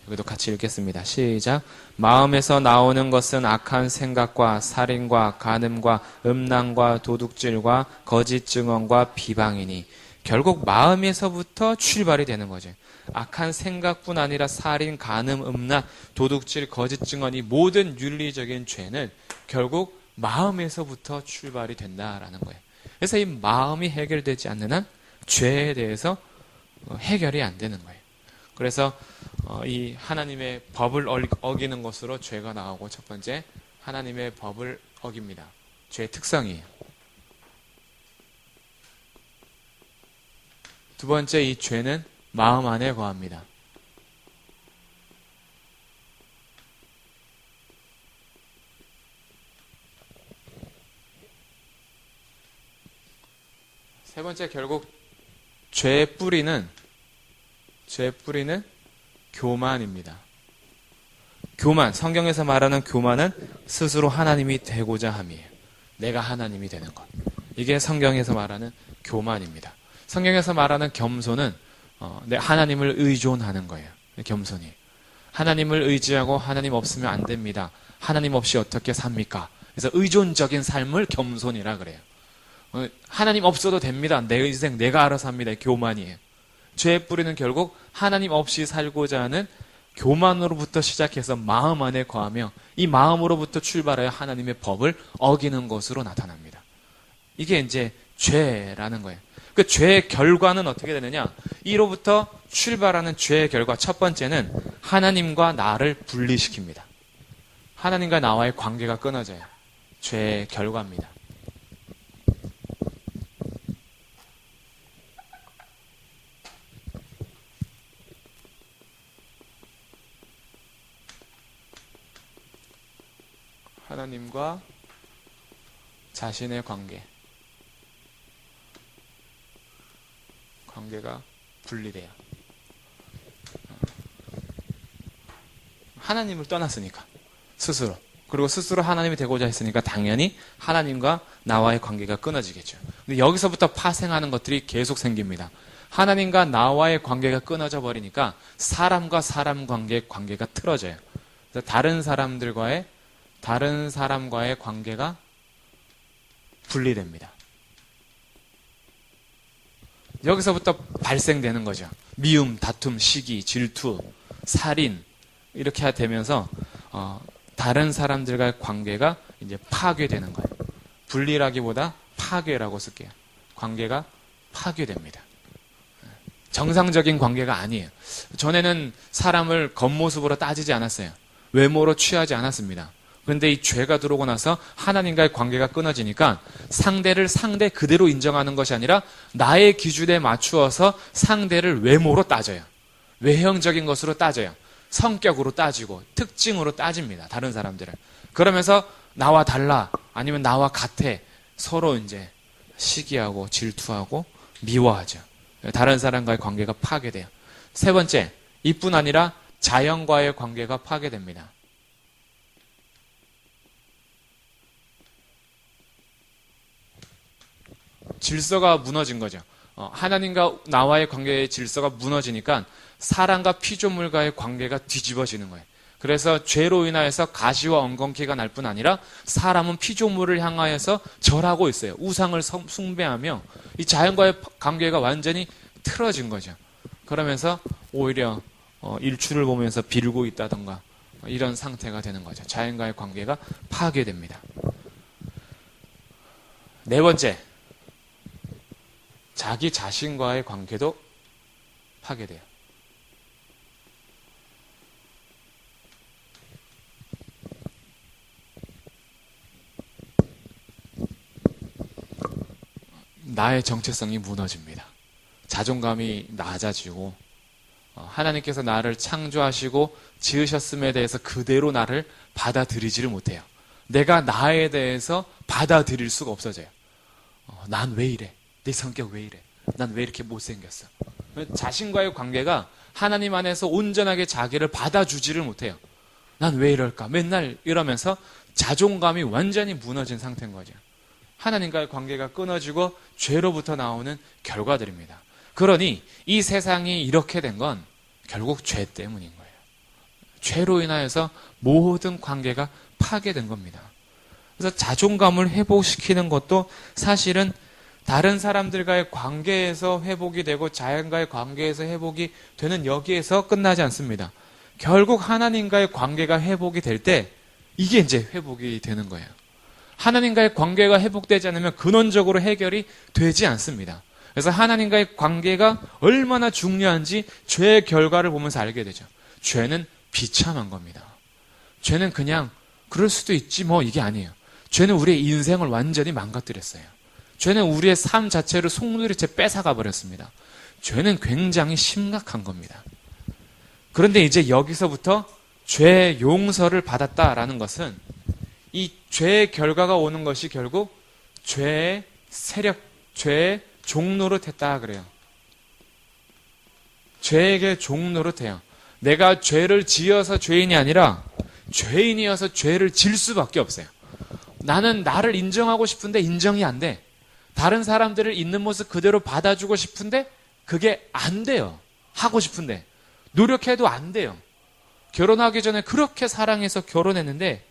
여기도 같이 읽겠습니다. 시작. 마음에서 나오는 것은 악한 생각과 살인과 간음과 음란과 도둑질과 거짓 증언과 비방이니. 결국 마음에서부터 출발이 되는 거죠. 악한 생각뿐 아니라 살인, 간음, 음란, 도둑질, 거짓 증언, 이 모든 윤리적인 죄는 결국 마음에서부터 출발이 된다라는 거예요. 그래서 이 마음이 해결되지 않는 한 죄에 대해서 해결이 안 되는 거예요. 그래서 이 하나님의 법을 어기는 것으로 죄가 나오고, 첫 번째, 하나님의 법을 어깁니다. 죄의 특성이에요. 두 번째, 이 죄는 마음 안에 거합니다. 세 번째, 결국 죄의 뿌리는 교만입니다. 교만, 성경에서 말하는 교만은 스스로 하나님이 되고자 함이에요. 내가 하나님이 되는 것. 이게 성경에서 말하는 교만입니다. 성경에서 말하는 겸손은 하나님을 의존하는 거예요. 겸손이. 하나님을 의지하고 하나님 없으면 안 됩니다. 하나님 없이 어떻게 삽니까? 그래서 의존적인 삶을 겸손이라 그래요. 하나님 없어도 됩니다. 내 인생 내가 알아서 합니다. 교만이에요. 죄의 뿌리는 결국 하나님 없이 살고자 하는 교만으로부터 시작해서 마음 안에 거하며, 이 마음으로부터 출발하여 하나님의 법을 어기는 것으로 나타납니다. 이게 이제 죄라는 거예요. 그 죄의 결과는 어떻게 되느냐? 이로부터 출발하는 죄의 결과, 첫 번째는 하나님과 나를 분리시킵니다. 하나님과 나와의 관계가 끊어져요. 죄의 결과입니다. 하나님과 자신의 관계가 분리돼요. 하나님을 떠났으니까, 스스로. 그리고 스스로 하나님이 되고자 했으니까 당연히 하나님과 나와의 관계가 끊어지겠죠. 근데 여기서부터 파생하는 것들이 계속 생깁니다. 하나님과 나와의 관계가 끊어져 버리니까 사람과 사람 관계가 틀어져요. 그래서 다른 사람과의 관계가 분리됩니다. 여기서부터 발생되는 거죠. 미움, 다툼, 시기, 질투, 살인, 이렇게 되면서 다른 사람들과의 관계가 이제 파괴되는 거예요. 분리라기보다 파괴라고 쓸게요. 관계가 파괴됩니다. 정상적인 관계가 아니에요. 전에는 사람을 겉모습으로 따지지 않았어요. 외모로 취하지 않았습니다. 그런데 이 죄가 들어오고 나서 하나님과의 관계가 끊어지니까 상대를 상대 그대로 인정하는 것이 아니라 나의 기준에 맞추어서 상대를 외모로 따져요. 외형적인 것으로 따져요. 성격으로 따지고 특징으로 따집니다. 다른 사람들을. 그러면서 나와 달라, 아니면 나와 같아, 서로 이제 시기하고 질투하고 미워하죠. 다른 사람과의 관계가 파괴돼요. 세 번째, 이뿐 아니라 자연과의 관계가 파괴됩니다. 질서가 무너진 거죠. 하나님과 나와의 관계의 질서가 무너지니까 사람과 피조물과의 관계가 뒤집어지는 거예요. 그래서 죄로 인하여서 가시와 엉겅퀴가 날 뿐 아니라 사람은 피조물을 향하여서 절하고 있어요. 우상을 숭배하며 이 자연과의 관계가 완전히 틀어진 거죠. 그러면서 오히려 일출을 보면서 빌고 있다던가 이런 상태가 되는 거죠. 자연과의 관계가 파괴됩니다. 네 번째, 자기 자신과의 관계도 파괴돼요. 나의 정체성이 무너집니다. 자존감이 낮아지고 하나님께서 나를 창조하시고 지으셨음에 대해서 그대로 나를 받아들이지를 못해요. 내가 나에 대해서 받아들일 수가 없어져요. 난 왜 이래? 내 성격 왜 이래? 난 왜 이렇게 못생겼어? 자신과의 관계가 하나님 안에서 온전하게 자기를 받아주지를 못해요. 난 왜 이럴까? 맨날 이러면서 자존감이 완전히 무너진 상태인 거죠. 하나님과의 관계가 끊어지고 죄로부터 나오는 결과들입니다. 그러니 이 세상이 이렇게 된 건 결국 죄 때문인 거예요. 죄로 인하여서 모든 관계가 파괴된 겁니다. 그래서 자존감을 회복시키는 것도 사실은 다른 사람들과의 관계에서 회복이 되고 자연과의 관계에서 회복이 되는 여기에서 끝나지 않습니다. 결국 하나님과의 관계가 회복이 될 때 이게 이제 회복이 되는 거예요. 하나님과의 관계가 회복되지 않으면 근원적으로 해결이 되지 않습니다. 그래서 하나님과의 관계가 얼마나 중요한지 죄의 결과를 보면서 알게 되죠. 죄는 비참한 겁니다. 죄는 그냥 그럴 수도 있지 뭐 이게 아니에요. 죄는 우리의 인생을 완전히 망가뜨렸어요. 죄는 우리의 삶 자체를 송두리째 뺏어가 버렸습니다. 죄는 굉장히 심각한 겁니다. 그런데 이제 여기서부터 죄의 용서를 받았다라는 것은 이 죄의 결과가 오는 것이 결국 죄의 세력, 죄의 종노릇했다 그래요. 죄에게 종노릇해요. 내가 죄를 지어서 죄인이 아니라 죄인이어서 죄를 질 수밖에 없어요. 나는 나를 인정하고 싶은데 인정이 안 돼. 다른 사람들을 있는 모습 그대로 받아주고 싶은데 그게 안 돼요. 하고 싶은데 노력해도 안 돼요. 결혼하기 전에 그렇게 사랑해서 결혼했는데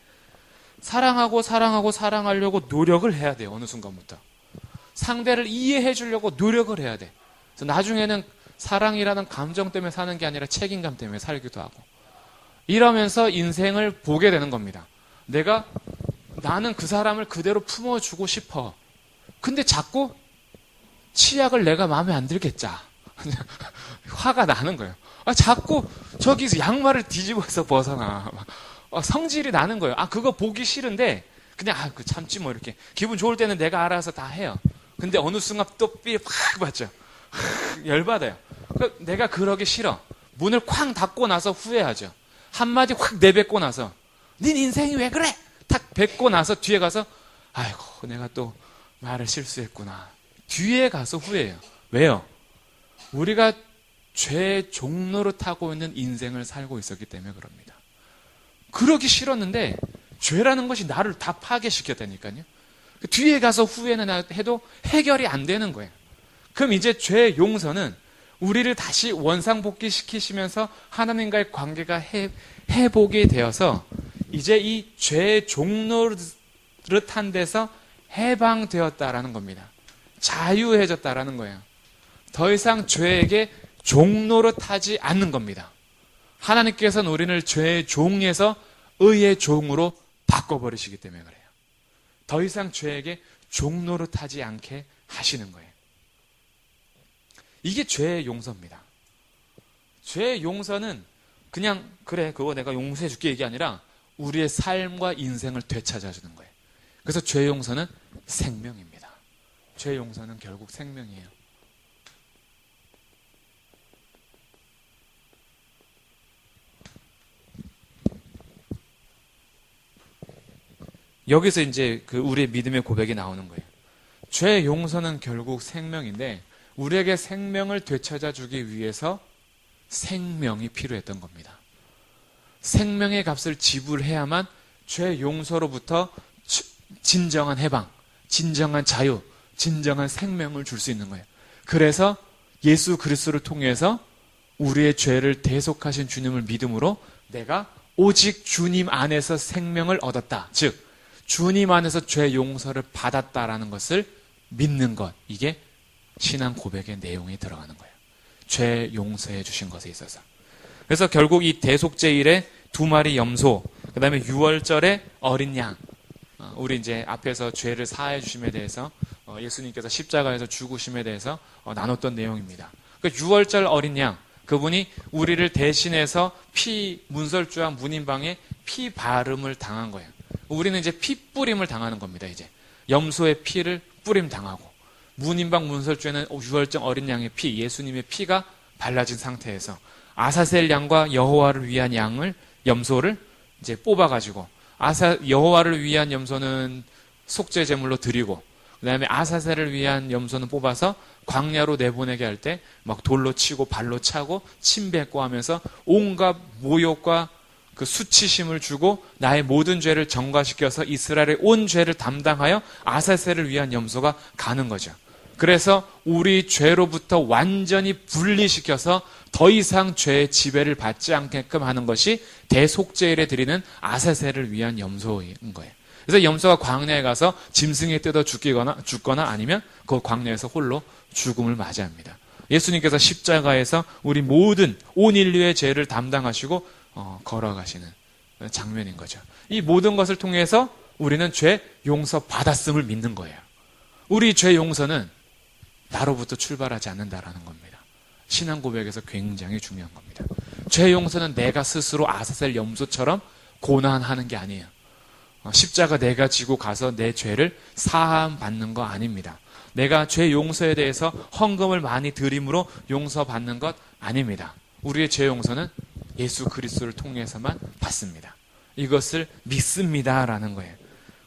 사랑하려고 노력을 해야 돼요. 어느 순간부터. 상대를 이해해 주려고 노력을 해야 돼. 그래서 나중에는 사랑이라는 감정 때문에 사는 게 아니라 책임감 때문에 살기도 하고. 이러면서 인생을 보게 되는 겁니다. 나는 그 사람을 그대로 품어주고 싶어. 근데 자꾸 치약을 내가 마음에 안 들게 짜. 화가 나는 거예요. 자꾸 저기서 양말을 뒤집어서 벗어나. 성질이 나는 거예요. 그거 보기 싫은데 그냥 그 참지 뭐 이렇게 기분 좋을 때는 내가 알아서 다 해요. 근데 어느 순간 또 삐 확 받죠. 열받아요. 내가 그러기 싫어. 문을 쾅 닫고 나서 후회하죠. 한마디 확 내뱉고 나서 네 인생이 왜 그래? 탁 뱉고 나서 뒤에 가서 아이고 내가 또 말을 실수했구나. 뒤에 가서 후회해요. 왜요? 우리가 죄의 종로를 타고 있는 인생을 살고 있었기 때문에 그럽니다. 그러기 싫었는데 죄라는 것이 나를 다 파괴시켰다니까요. 뒤에 가서 후회는 해도 해결이 안 되는 거예요. 그럼 이제 죄의 용서는 우리를 다시 원상복귀시키시면서 하나님과의 관계가 회복이 되어서 이제 이 죄의 종노릇한 데서 해방되었다라는 겁니다. 자유해졌다라는 거예요. 더 이상 죄에게 종노릇하지 않는 겁니다. 하나님께서는 우리를 죄의 종에서 의의 종으로 바꿔버리시기 때문에 그래요. 더 이상 죄에게 종노릇하지 않게 하시는 거예요. 이게 죄의 용서입니다. 죄의 용서는 그냥 그래 그거 내가 용서해 줄게 이게 아니라 우리의 삶과 인생을 되찾아주는 거예요. 그래서 죄의 용서는 생명입니다. 죄의 용서는 결국 생명이에요. 여기서 이제 우리의 믿음의 고백이 나오는 거예요. 죄의 용서는 결국 생명인데 우리에게 생명을 되찾아 주기 위해서 생명이 필요했던 겁니다. 생명의 값을 지불해야만 죄 용서로부터 진정한 해방, 진정한 자유, 진정한 생명을 줄 수 있는 거예요. 그래서 예수 그리스도를 통해서 우리의 죄를 대속하신 주님을 믿음으로 내가 오직 주님 안에서 생명을 얻었다. 즉 주님 안에서 죄 용서를 받았다라는 것을 믿는 것. 이게 신앙 고백의 내용이 들어가는 거예요. 죄 용서해 주신 것에 있어서. 그래서 결국 이 대속제일에 2마리 염소, 그 다음에 6월절에 어린 양, 우리 이제 앞에서 죄를 사해 주심에 대해서 예수님께서 십자가에서 죽으심에 대해서 나눴던 내용입니다. 그러니까 6월절 어린 양, 그분이 우리를 대신해서 문설주와 문인방에 피 바름을 당한 거예요. 우리는 이제 피 뿌림을 당하는 겁니다. 이제 염소의 피를 뿌림 당하고, 문인방 문설주에는 6월절 어린 양의 피, 예수님의 피가 발라진 상태에서 아사셀 양과 여호와를 위한 염소를 이제 뽑아가지고, 여호와를 위한 염소는 속죄 제물로 드리고, 그 다음에 아사셀을 위한 염소는 뽑아서 광야로 내보내게 할 때 막 돌로 치고 발로 차고 침 뱉고 하면서 온갖 모욕과 그 수치심을 주고 나의 모든 죄를 전가시켜서 이스라엘의 온 죄를 담당하여 아사셀을 위한 염소가 가는 거죠. 그래서 우리 죄로부터 완전히 분리시켜서 더 이상 죄의 지배를 받지 않게끔 하는 것이 대속제일에 드리는 아사셀을 위한 염소인 거예요. 그래서 염소가 광야에 가서 짐승에 뜯어 죽거나 아니면 그 광야에서 홀로 죽음을 맞이합니다. 예수님께서 십자가에서 우리 모든 온 인류의 죄를 담당하시고 걸어가시는 장면인 거죠. 이 모든 것을 통해서 우리는 죄 용서 받았음을 믿는 거예요. 우리 죄 용서는 나로부터 출발하지 않는다라는 겁니다. 신앙 고백에서 굉장히 중요한 겁니다. 죄 용서는 내가 스스로 아사셀 염소처럼 고난하는 게 아니에요. 십자가 내가 지고 가서 내 죄를 사함 받는 거 아닙니다. 내가 죄 용서에 대해서 헌금을 많이 드림으로 용서받는 것 아닙니다. 우리의 죄 용서는 예수 그리스도를 통해서만 받습니다. 이것을 믿습니다라는 거예요.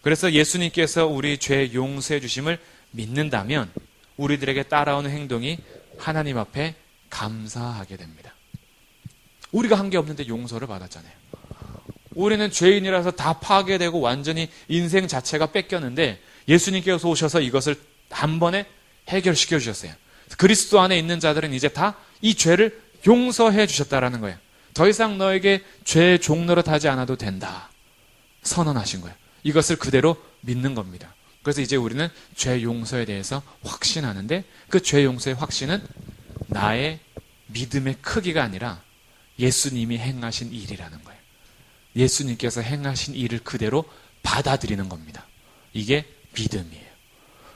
그래서 예수님께서 우리 죄 용서해 주심을 믿는다면 우리들에게 따라오는 행동이 하나님 앞에 감사하게 됩니다. 우리가 한 게 없는데 용서를 받았잖아요. 우리는 죄인이라서 다 파괴되고 완전히 인생 자체가 뺏겼는데 예수님께서 오셔서 이것을 한 번에 해결시켜 주셨어요. 그리스도 안에 있는 자들은 이제 다 이 죄를 용서해 주셨다라는 거예요. 더 이상 너에게 죄의 종노릇 하지 않아도 된다. 선언하신 거예요. 이것을 그대로 믿는 겁니다. 그래서 이제 우리는 죄 용서에 대해서 확신하는데 그 죄 용서의 확신은 나의 믿음의 크기가 아니라 예수님이 행하신 일이라는 거예요. 예수님께서 행하신 일을 그대로 받아들이는 겁니다. 이게 믿음이에요.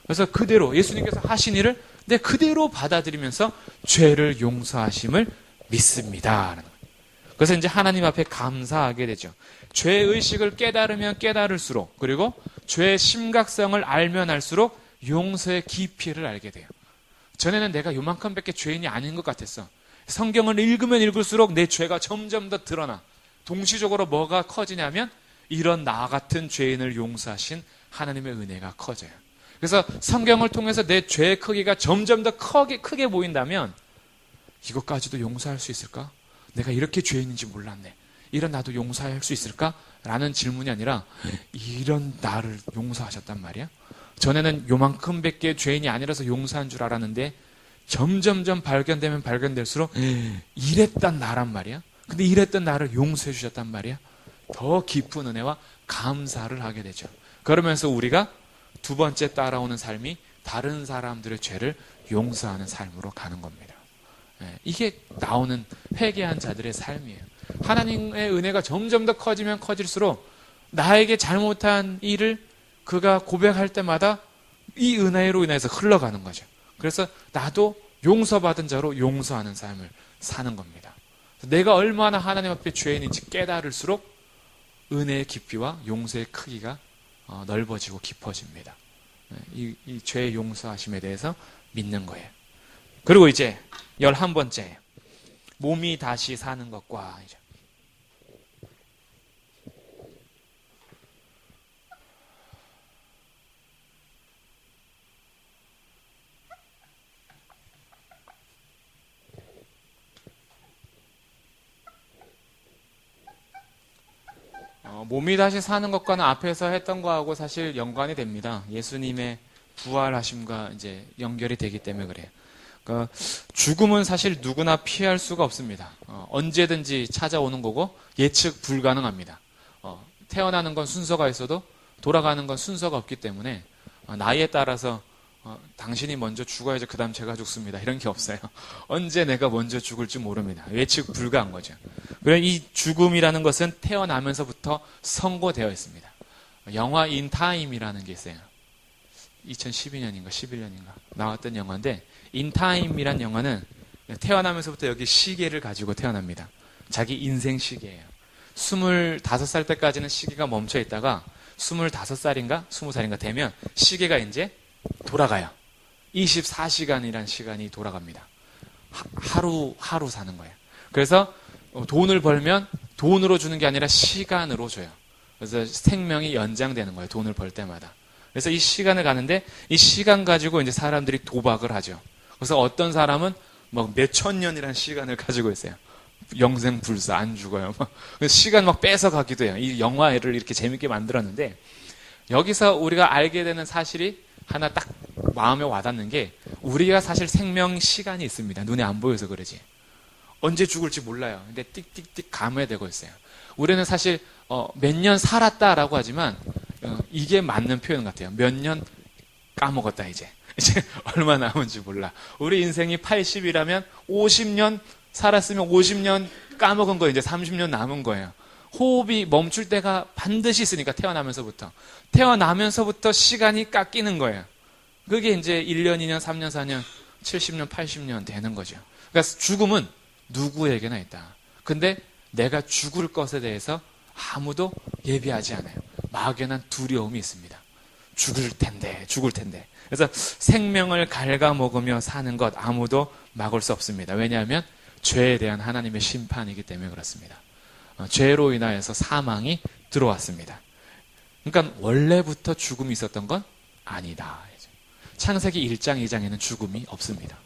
그래서 그대로 예수님께서 하신 일을 내 그대로 받아들이면서 죄를 용서하심을 믿습니다. 그래서 이제 하나님 앞에 감사하게 되죠. 죄의식을 깨달으면 깨달을수록, 그리고 죄의 심각성을 알면 알수록 용서의 깊이를 알게 돼요. 전에는 내가 요만큼밖에 죄인이 아닌 것 같았어. 성경을 읽으면 읽을수록 내 죄가 점점 더 드러나. 동시적으로 뭐가 커지냐면 이런 나 같은 죄인을 용서하신 하나님의 은혜가 커져요. 그래서 성경을 통해서 내 죄의 크기가 점점 더 크게 보인다면 이것까지도 용서할 수 있을까? 내가 이렇게 죄인인지 몰랐네. 이런 나도 용서할 수 있을까? 라는 질문이 아니라 이런 나를 용서하셨단 말이야? 전에는 요만큼밖에 죄인이 아니라서 용서한 줄 알았는데 점점점 발견되면 발견될수록 이랬단 나란 말이야? 근데 이랬던 나를 용서해 주셨단 말이야? 더 깊은 은혜와 감사를 하게 되죠. 그러면서 우리가 두 번째 따라오는 삶이 다른 사람들의 죄를 용서하는 삶으로 가는 겁니다. 이게 나오는 회개한 자들의 삶이에요. 하나님의 은혜가 점점 더 커지면 커질수록 나에게 잘못한 일을 그가 고백할 때마다 이 은혜로 인해서 흘러가는 거죠. 그래서 나도 용서받은 자로 용서하는 삶을 사는 겁니다. 내가 얼마나 하나님 앞에 죄인인지 깨달을수록 은혜의 깊이와 용서의 크기가 넓어지고 깊어집니다. 이 죄의 용서하심에 대해서 믿는 거예요. 그리고 이제 11번째, 몸이 다시 사는 것과 이제 몸이 다시 사는 것과는 앞에서 했던 거하고 사실 연관이 됩니다. 예수님의 부활하심과 이제 연결이 되기 때문에 그래요. 그러니까 죽음은 사실 누구나 피할 수가 없습니다. 언제든지 찾아오는 거고 예측 불가능합니다. 태어나는 건 순서가 있어도 돌아가는 건 순서가 없기 때문에 나이에 따라서 당신이 먼저 죽어야지 그 다음 제가 죽습니다. 이런 게 없어요. 언제 내가 먼저 죽을지 모릅니다. 예측 불가한 거죠. 그래서 이 죽음이라는 것은 태어나면서부터 선고되어 있습니다. 영화 인타임이라는 게 있어요. 2012년인가 11년인가 나왔던 영화인데, 인타임이란 영화는 태어나면서부터 여기 시계를 가지고 태어납니다. 자기 인생 시계예요. 25살 때까지는 시계가 멈춰 있다가 25살인가 20살인가 되면 시계가 이제 돌아가요. 24시간이란 시간이 돌아갑니다. 하루 사는 거예요. 그래서 돈을 벌면 돈으로 주는 게 아니라 시간으로 줘요. 그래서 생명이 연장되는 거예요. 돈을 벌 때마다. 그래서 이 시간을 가는데 이 시간 가지고 이제 사람들이 도박을 하죠. 그래서 어떤 사람은 막 몇천 년이라는 시간을 가지고 있어요. 영생불사, 안 죽어요. 시간 막 뺏어 가기도 해요. 이 영화를 이렇게 재밌게 만들었는데, 여기서 우리가 알게 되는 사실이 하나 딱 마음에 와닿는 게, 우리가 사실 생명 시간이 있습니다. 눈에 안 보여서 그러지. 언제 죽을지 몰라요. 근데 띡띡띡 감회되고 있어요. 우리는 사실 몇 년 살았다라고 하지만 이게 맞는 표현 같아요. 몇 년 까먹었다 이제 얼마 남은지 몰라. 우리 인생이 80이라면 50년 살았으면 50년 까먹은 거 이제 30년 남은 거예요. 호흡이 멈출 때가 반드시 있으니까 태어나면서부터 시간이 깎이는 거예요. 그게 이제 1년, 2년, 3년, 4년, 70년, 80년 되는 거죠. 그러니까 죽음은 누구에게나 있다. 근데 내가 죽을 것에 대해서 아무도 예비하지 않아요. 막연한 두려움이 있습니다. 죽을 텐데. 그래서 생명을 갉아먹으며 사는 것 아무도 막을 수 없습니다. 왜냐하면 죄에 대한 하나님의 심판이기 때문에 그렇습니다. 죄로 인하여서 사망이 들어왔습니다. 그러니까 원래부터 죽음이 있었던 건 아니다. 창세기 1장, 2장에는 죽음이 없습니다.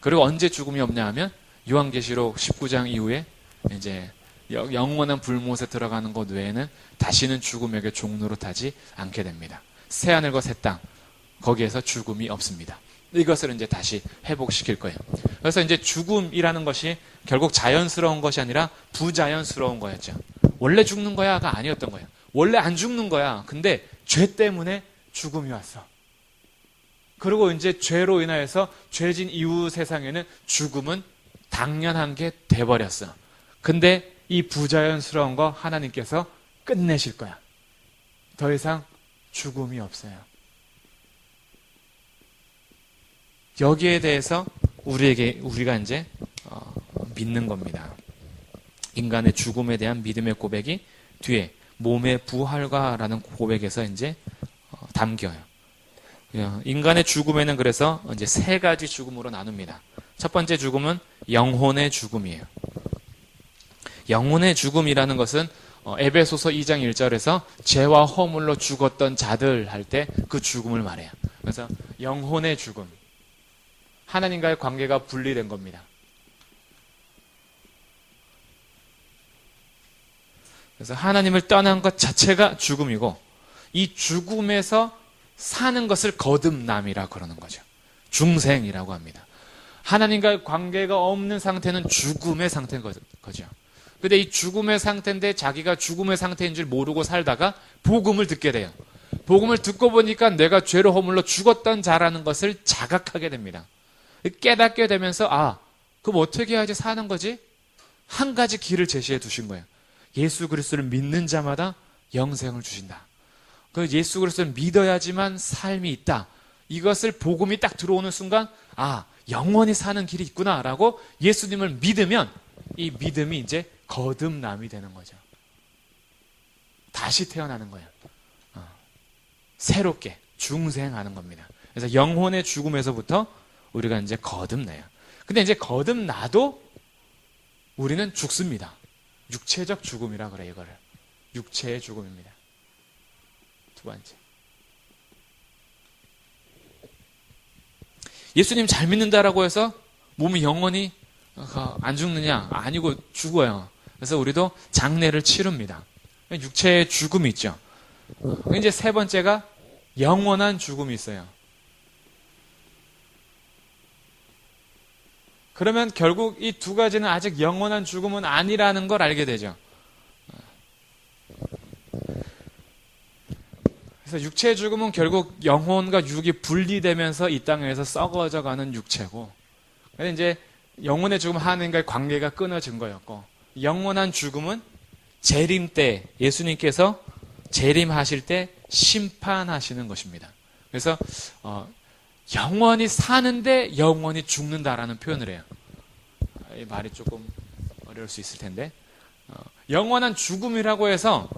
그리고 언제 죽음이 없냐 하면 요한계시록 19장 이후에 이제 영원한 불못에 들어가는 것 외에는 다시는 죽음에게 종노릇 하지 않게 됩니다. 새하늘과 새 땅, 거기에서 죽음이 없습니다. 이것을 이제 다시 회복시킬 거예요. 그래서 이제 죽음이라는 것이 결국 자연스러운 것이 아니라 부자연스러운 거였죠. 원래 죽는 거야가 아니었던 거예요. 원래 안 죽는 거야. 근데 죄 때문에 죽음이 왔어. 그리고 이제 죄로 인하여서 죄진 이후 세상에는 죽음은 당연한 게 돼버렸어. 근데 이 부자연스러운 거 하나님께서 끝내실 거야. 더 이상 죽음이 없어요. 여기에 대해서 우리가 이제 믿는 겁니다. 인간의 죽음에 대한 믿음의 고백이 뒤에 몸의 부활과라는 고백에서 이제 담겨요. 인간의 죽음에는 그래서 이제 세 가지 죽음으로 나눕니다. 첫 번째 죽음은 영혼의 죽음이에요. 영혼의 죽음이라는 것은 에베소서 2장 1절에서 죄와 허물로 죽었던 자들 할 때 그 죽음을 말해요. 그래서 영혼의 죽음. 하나님과의 관계가 분리된 겁니다. 그래서 하나님을 떠난 것 자체가 죽음이고, 이 죽음에서 사는 것을 거듭남이라고 그러는 거죠. 중생이라고 합니다. 하나님과의 관계가 없는 상태는 죽음의 상태인 거죠. 근데 이 죽음의 상태인데 자기가 죽음의 상태인 줄 모르고 살다가 복음을 듣게 돼요. 복음을 듣고 보니까 내가 죄로 허물러 죽었던 자라는 것을 자각하게 됩니다. 깨닫게 되면서 그럼 어떻게 해야지 사는 거지? 한 가지 길을 제시해 두신 거예요. 예수 그리스도를 믿는 자마다 영생을 주신다. 그 예수 그리스도를 믿어야지만 삶이 있다. 이것을 복음이 딱 들어오는 순간 영원히 사는 길이 있구나라고 예수님을 믿으면 이 믿음이 이제 거듭남이 되는 거죠. 다시 태어나는 거예요. 새롭게 중생하는 겁니다. 그래서 영혼의 죽음에서부터 우리가 이제 거듭나요. 근데 이제 거듭나도 우리는 죽습니다. 육체적 죽음이라 그래요, 이거를. 육체의 죽음입니다. 두 번째. 예수님 잘 믿는다라고 해서 몸이 영원히 안 죽느냐? 아니고 죽어요. 그래서 우리도 장례를 치릅니다. 육체의 죽음이 있죠. 이제 세 번째가 영원한 죽음이 있어요. 그러면 결국 이 두 가지는 아직 영원한 죽음은 아니라는 걸 알게 되죠. 그래서 육체의 죽음은 결국 영혼과 육이 분리되면서 이 땅에서 썩어져가는 육체고, 근데 이제 영혼의 죽음 하나님과의 관계가 끊어진 거였고, 영원한 죽음은 재림 때, 예수님께서 재림하실 때 심판하시는 것입니다. 그래서 영원히 사는데 영원히 죽는다라는 표현을 해요. 이 말이 조금 어려울 수 있을 텐데, 영원한 죽음이라고 해서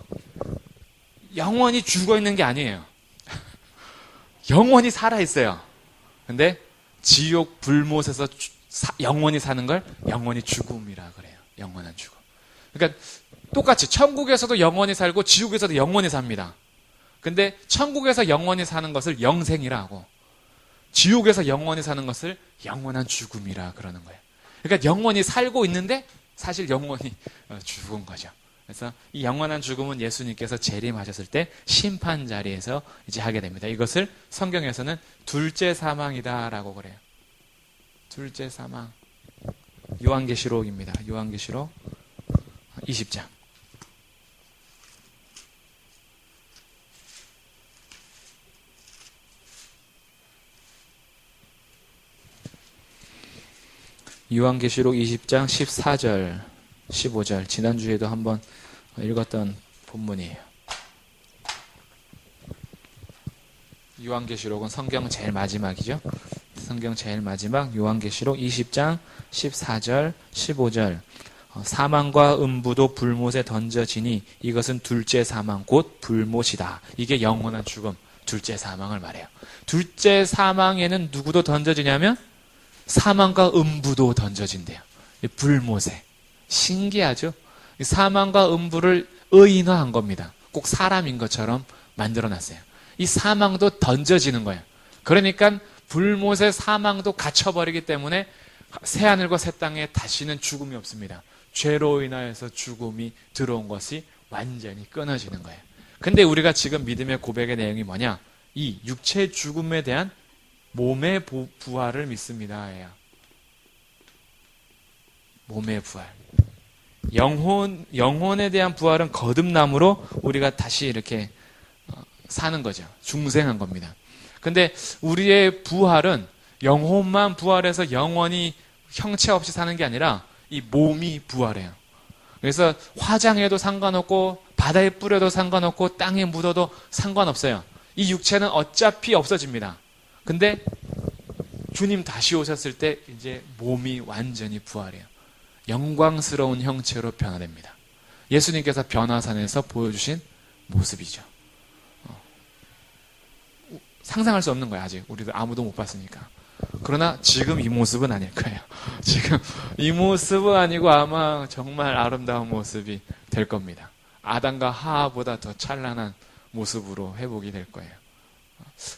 영원히 죽어 있는 게 아니에요. 영원히 살아 있어요. 근데 지옥 불못에서 영원히 사는 걸 영원히 죽음이라 그래요. 영원한 죽음. 그러니까 똑같이 천국에서도 영원히 살고 지옥에서도 영원히 삽니다. 근데 천국에서 영원히 사는 것을 영생이라 하고, 지옥에서 영원히 사는 것을 영원한 죽음이라 그러는 거예요. 그러니까 영원히 살고 있는데 사실 영원히 죽은 거죠. 그래서 이 영원한 죽음은 예수님께서 재림하셨을 때 심판 자리에서 이제 하게 됩니다. 이것을 성경에서는 둘째 사망이다라고 그래요. 둘째 사망. 요한계시록입니다. 요한계시록 20장. 요한계시록 20장 14절, 15절. 지난주에도 한번 읽었던 본문이에요. 요한계시록은 성경 제일 마지막이죠. 성경 제일 마지막 요한계시록 20장 14절, 15절. 사망과 음부도 불못에 던져지니 이것은 둘째 사망 곧 불못이다. 이게 영원한 죽음, 둘째 사망을 말해요. 둘째 사망에는 누구도 던져지냐면 사망과 음부도 던져진대요. 불못에. 신기하죠? 사망과 음부를 의인화한 겁니다. 꼭 사람인 것처럼 만들어놨어요. 이 사망도 던져지는 거예요. 그러니까 불못의 사망도 갇혀버리기 때문에 새하늘과 새 땅에 다시는 죽음이 없습니다. 죄로 인하여서 죽음이 들어온 것이 완전히 끊어지는 거예요. 근데 우리가 지금 믿음의 고백의 내용이 뭐냐? 이 육체의 죽음에 대한 몸의 부활을 믿습니다. 몸의 부활. 영혼에 대한 부활은 거듭남으로 우리가 다시 이렇게 사는 거죠. 중생한 겁니다. 근데 우리의 부활은 영혼만 부활해서 영원히 형체 없이 사는 게 아니라 이 몸이 부활해요. 그래서 화장해도 상관없고 바다에 뿌려도 상관없고 땅에 묻어도 상관없어요. 이 육체는 어차피 없어집니다. 근데 주님 다시 오셨을 때 이제 몸이 완전히 부활해요. 영광스러운 형체로 변화됩니다. 예수님께서 변화산에서 보여주신 모습이죠. 상상할 수 없는 거예요. 아직 우리도 아무도 못 봤으니까. 그러나 지금 이 모습은 아닐 거예요. 지금 이 모습은 아니고 아마 정말 아름다운 모습이 될 겁니다. 아담과 하하보다 더 찬란한 모습으로 회복이 될 거예요.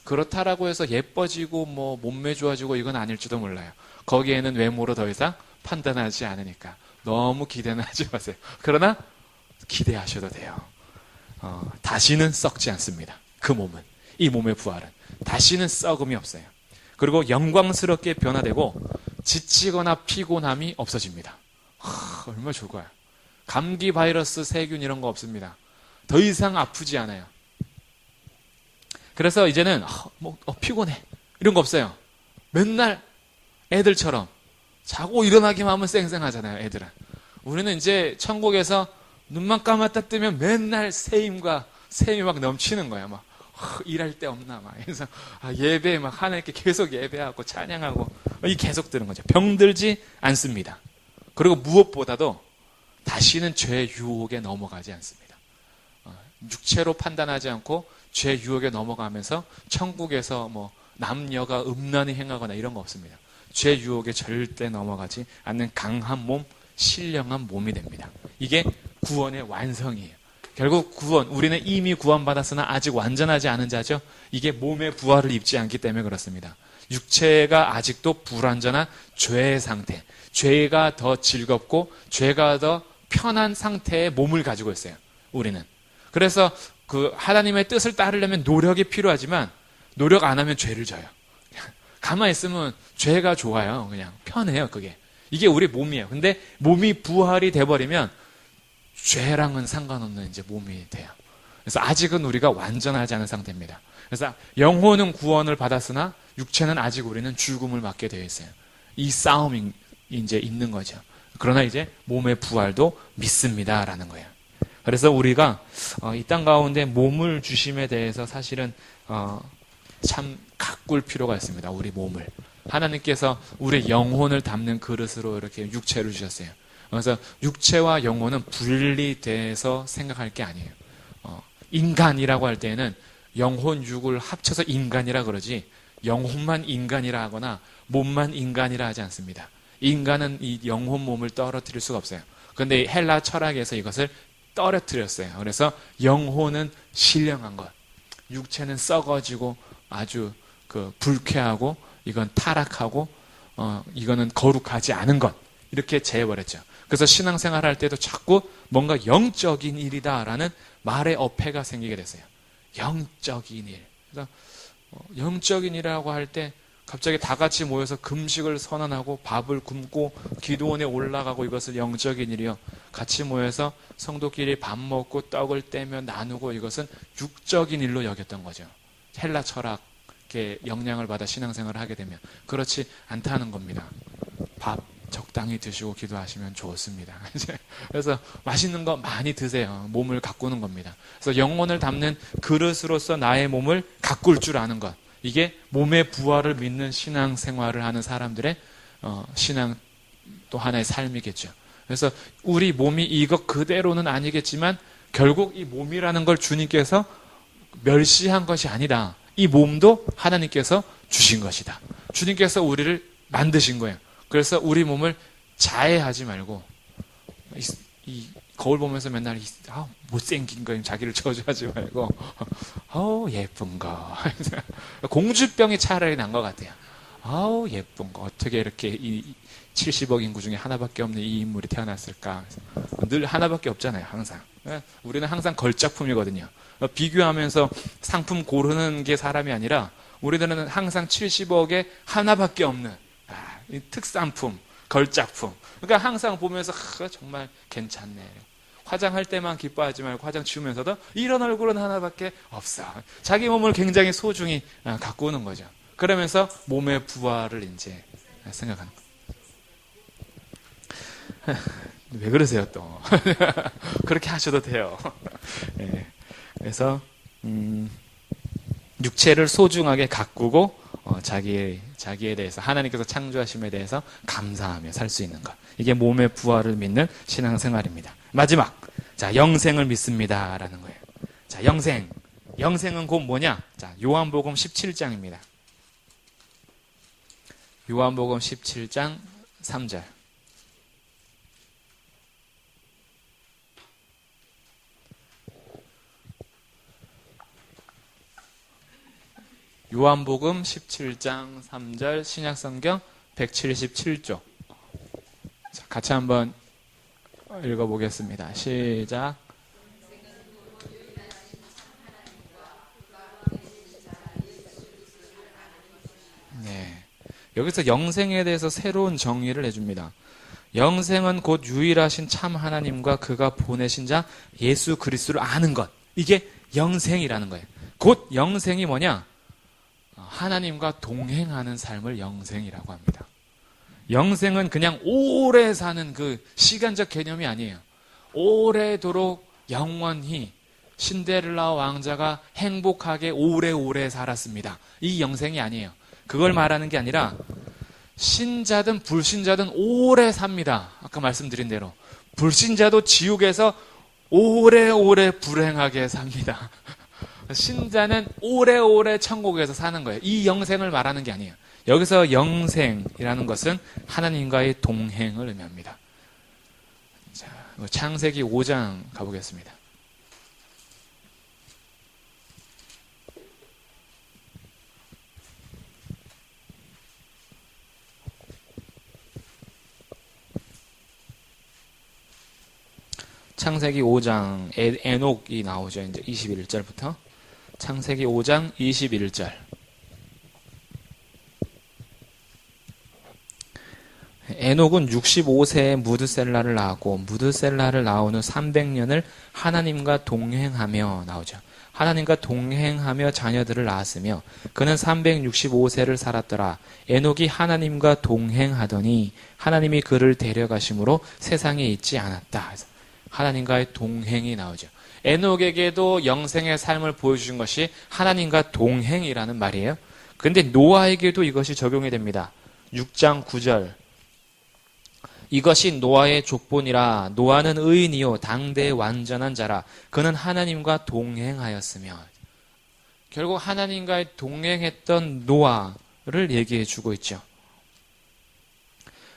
그렇다라고 해서 예뻐지고 뭐 몸매 좋아지고 이건 아닐지도 몰라요. 거기에는 외모로 더 이상 판단하지 않으니까 너무 기대는 하지 마세요. 그러나 기대하셔도 돼요. 다시는 썩지 않습니다. 그 몸은, 이 몸의 부활은 다시는 썩음이 없어요. 그리고 영광스럽게 변화되고 지치거나 피곤함이 없어집니다. 얼마나 좋을 거야. 감기, 바이러스, 세균 이런 거 없습니다. 더 이상 아프지 않아요. 그래서 이제는 피곤해 이런 거 없어요. 맨날 애들처럼 자고 일어나기만 하면 쌩쌩하잖아요. 애들은. 우리는 이제 천국에서 눈만 감았다 뜨면 맨날 세임이 막 넘치는 거야. 막 일할 데 없나 막. 그래서 예배 막 하나님께 계속 예배하고 찬양하고 이 계속 드는 거죠. 병들지 않습니다. 그리고 무엇보다도 다시는 죄의 유혹에 넘어가지 않습니다. 육체로 판단하지 않고 죄 유혹에 넘어가면서 천국에서 뭐 남녀가 음란히 행하거나 이런 거 없습니다. 죄 유혹에 절대 넘어가지 않는 강한 몸, 신령한 몸이 됩니다. 이게 구원의 완성이에요. 결국 구원, 우리는 이미 구원받았으나 아직 완전하지 않은 자죠. 이게 몸의 부활을 입지 않기 때문에 그렇습니다. 육체가 아직도 불완전한 죄의 상태, 죄가 더 즐겁고 죄가 더 편한 상태의 몸을 가지고 있어요. 우리는. 그래서 그 하나님의 뜻을 따르려면 노력이 필요하지만 노력 안 하면 죄를 져요. 가만히 있으면 죄가 좋아요. 그냥 편해요. 그게. 이게 우리 몸이에요. 근데 몸이 부활이 돼버리면 죄랑은 상관없는 이제 몸이 돼요. 그래서 아직은 우리가 완전하지 않은 상태입니다. 그래서 영혼은 구원을 받았으나 육체는 아직 우리는 죽음을 맞게 되어 있어요. 이 싸움이 이제 있는 거죠. 그러나 이제 몸의 부활도 믿습니다라는 거예요. 그래서 우리가 이 땅 가운데 몸을 주심에 대해서 사실은 참 가꿀 필요가 있습니다. 우리 몸을. 하나님께서 우리 영혼을 담는 그릇으로 이렇게 육체를 주셨어요. 그래서 육체와 영혼은 분리돼서 생각할 게 아니에요. 인간이라고 할 때는 영혼, 육을 합쳐서 인간이라 그러지 영혼만 인간이라 하거나 몸만 인간이라 하지 않습니다. 인간은 이 영혼 몸을 떨어뜨릴 수가 없어요. 그런데 헬라 철학에서 이것을 떨어뜨렸어요. 그래서 영혼은 신령한 것, 육체는 썩어지고 아주 불쾌하고 이건 타락하고 이거는 거룩하지 않은 것 이렇게 재해버렸죠. 그래서 신앙생활 할 때도 자꾸 뭔가 영적인 일이다라는 말의 어폐가 생기게 됐어요. 영적인 일. 그래서 영적인 일이라고 할 때 갑자기 다 같이 모여서 금식을 선언하고 밥을 굶고 기도원에 올라가고 이것을 영적인 일이요. 같이 모여서 성도끼리 밥 먹고 떡을 떼며 나누고 이것은 육적인 일로 여겼던 거죠. 헬라 철학의 영향을 받아 신앙생활을 하게 되면 그렇지 않다는 겁니다. 밥 적당히 드시고 기도하시면 좋습니다. 그래서 맛있는 거 많이 드세요. 몸을 가꾸는 겁니다. 그래서 영혼을 담는 그릇으로서 나의 몸을 가꿀 줄 아는 것. 이게 몸의 부활을 믿는 신앙생활을 하는 사람들의 신앙 또 하나의 삶이겠죠. 그래서 우리 몸이 이것 그대로는 아니겠지만 결국 이 몸이라는 걸 주님께서 멸시한 것이 아니다. 이 몸도 하나님께서 주신 것이다. 주님께서 우리를 만드신 거예요. 그래서 우리 몸을 자해하지 말고 이 거울 보면서 맨날 못생긴 거 자기를 저주하지 말고 예쁜 거 공주병이 차라리 난 것 같아요. 예쁜 거 어떻게 이렇게 이 70억 인구 중에 하나밖에 없는 이 인물이 태어났을까. 늘 하나밖에 없잖아요. 항상 우리는 항상 걸작품이거든요. 비교하면서 상품 고르는 게 사람이 아니라 우리들은 항상 70억에 하나밖에 없는 이 특산품, 걸작품. 그러니까 항상 보면서 정말 괜찮네. 화장할 때만 기뻐하지 말고 화장 지우면서도 이런 얼굴은 하나밖에 없어. 자기 몸을 굉장히 소중히 가꾸는 거죠. 그러면서 몸의 부활을 이제 생각하는 거예요. 왜 그러세요 또? 그렇게 하셔도 돼요. 네. 그래서 육체를 소중하게 가꾸고 자기에 대해서 하나님께서 창조하심에 대해서 감사하며 살 수 있는 것. 이게 몸의 부활을 믿는 신앙생활입니다. 마지막, 자 영생을 믿습니다라는 거예요. 자 영생은 곧 뭐냐? 자 요한복음 17장입니다. 요한복음 17장 3절. 요한복음 17장 3절 신약성경 177쪽. 자, 같이 한번 읽어보겠습니다. 시작. 네. 여기서 영생에 대해서 새로운 정의를 해줍니다. 영생은 곧 유일하신 참 하나님과 그가 보내신 자 예수 그리스도를 아는 것. 이게 영생이라는 거예요. 곧 영생이 뭐냐? 하나님과 동행하는 삶을 영생이라고 합니다. 영생은 그냥 오래 사는 그 시간적 개념이 아니에요. 오래도록 영원히 신데렐라 왕자가 행복하게 오래오래 살았습니다. 이 영생이 아니에요. 그걸 말하는 게 아니라 신자든 불신자든 오래 삽니다. 아까 말씀드린 대로 불신자도 지옥에서 오래오래 불행하게 삽니다. 신자는 오래오래 천국에서 사는 거예요. 이 영생을 말하는 게 아니에요. 여기서 영생이라는 것은 하나님과의 동행을 의미합니다. 자, 창세기 5장 가보겠습니다. 창세기 5장 에녹이 나오죠. 이제 21절부터. 창세기 5장 21절. 에녹은 65세에 무드셀라를 낳았고 무드셀라를 낳은 후 300년을 하나님과 동행하며 나오죠. 하나님과 동행하며 자녀들을 낳았으며 그는 365세를 살았더라. 에녹이 하나님과 동행하더니 하나님이 그를 데려가심으로 세상에 있지 않았다. 하나님과의 동행이 나오죠. 에녹에게도 영생의 삶을 보여주신 것이 하나님과 동행이라는 말이에요. 그런데 노아에게도 이것이 적용이 됩니다. 6장 9절. 이것이 노아의 족본이라. 노아는 의인이요 당대의 완전한 자라. 그는 하나님과 동행하였으며. 결국 하나님과 동행했던 노아를 얘기해 주고 있죠.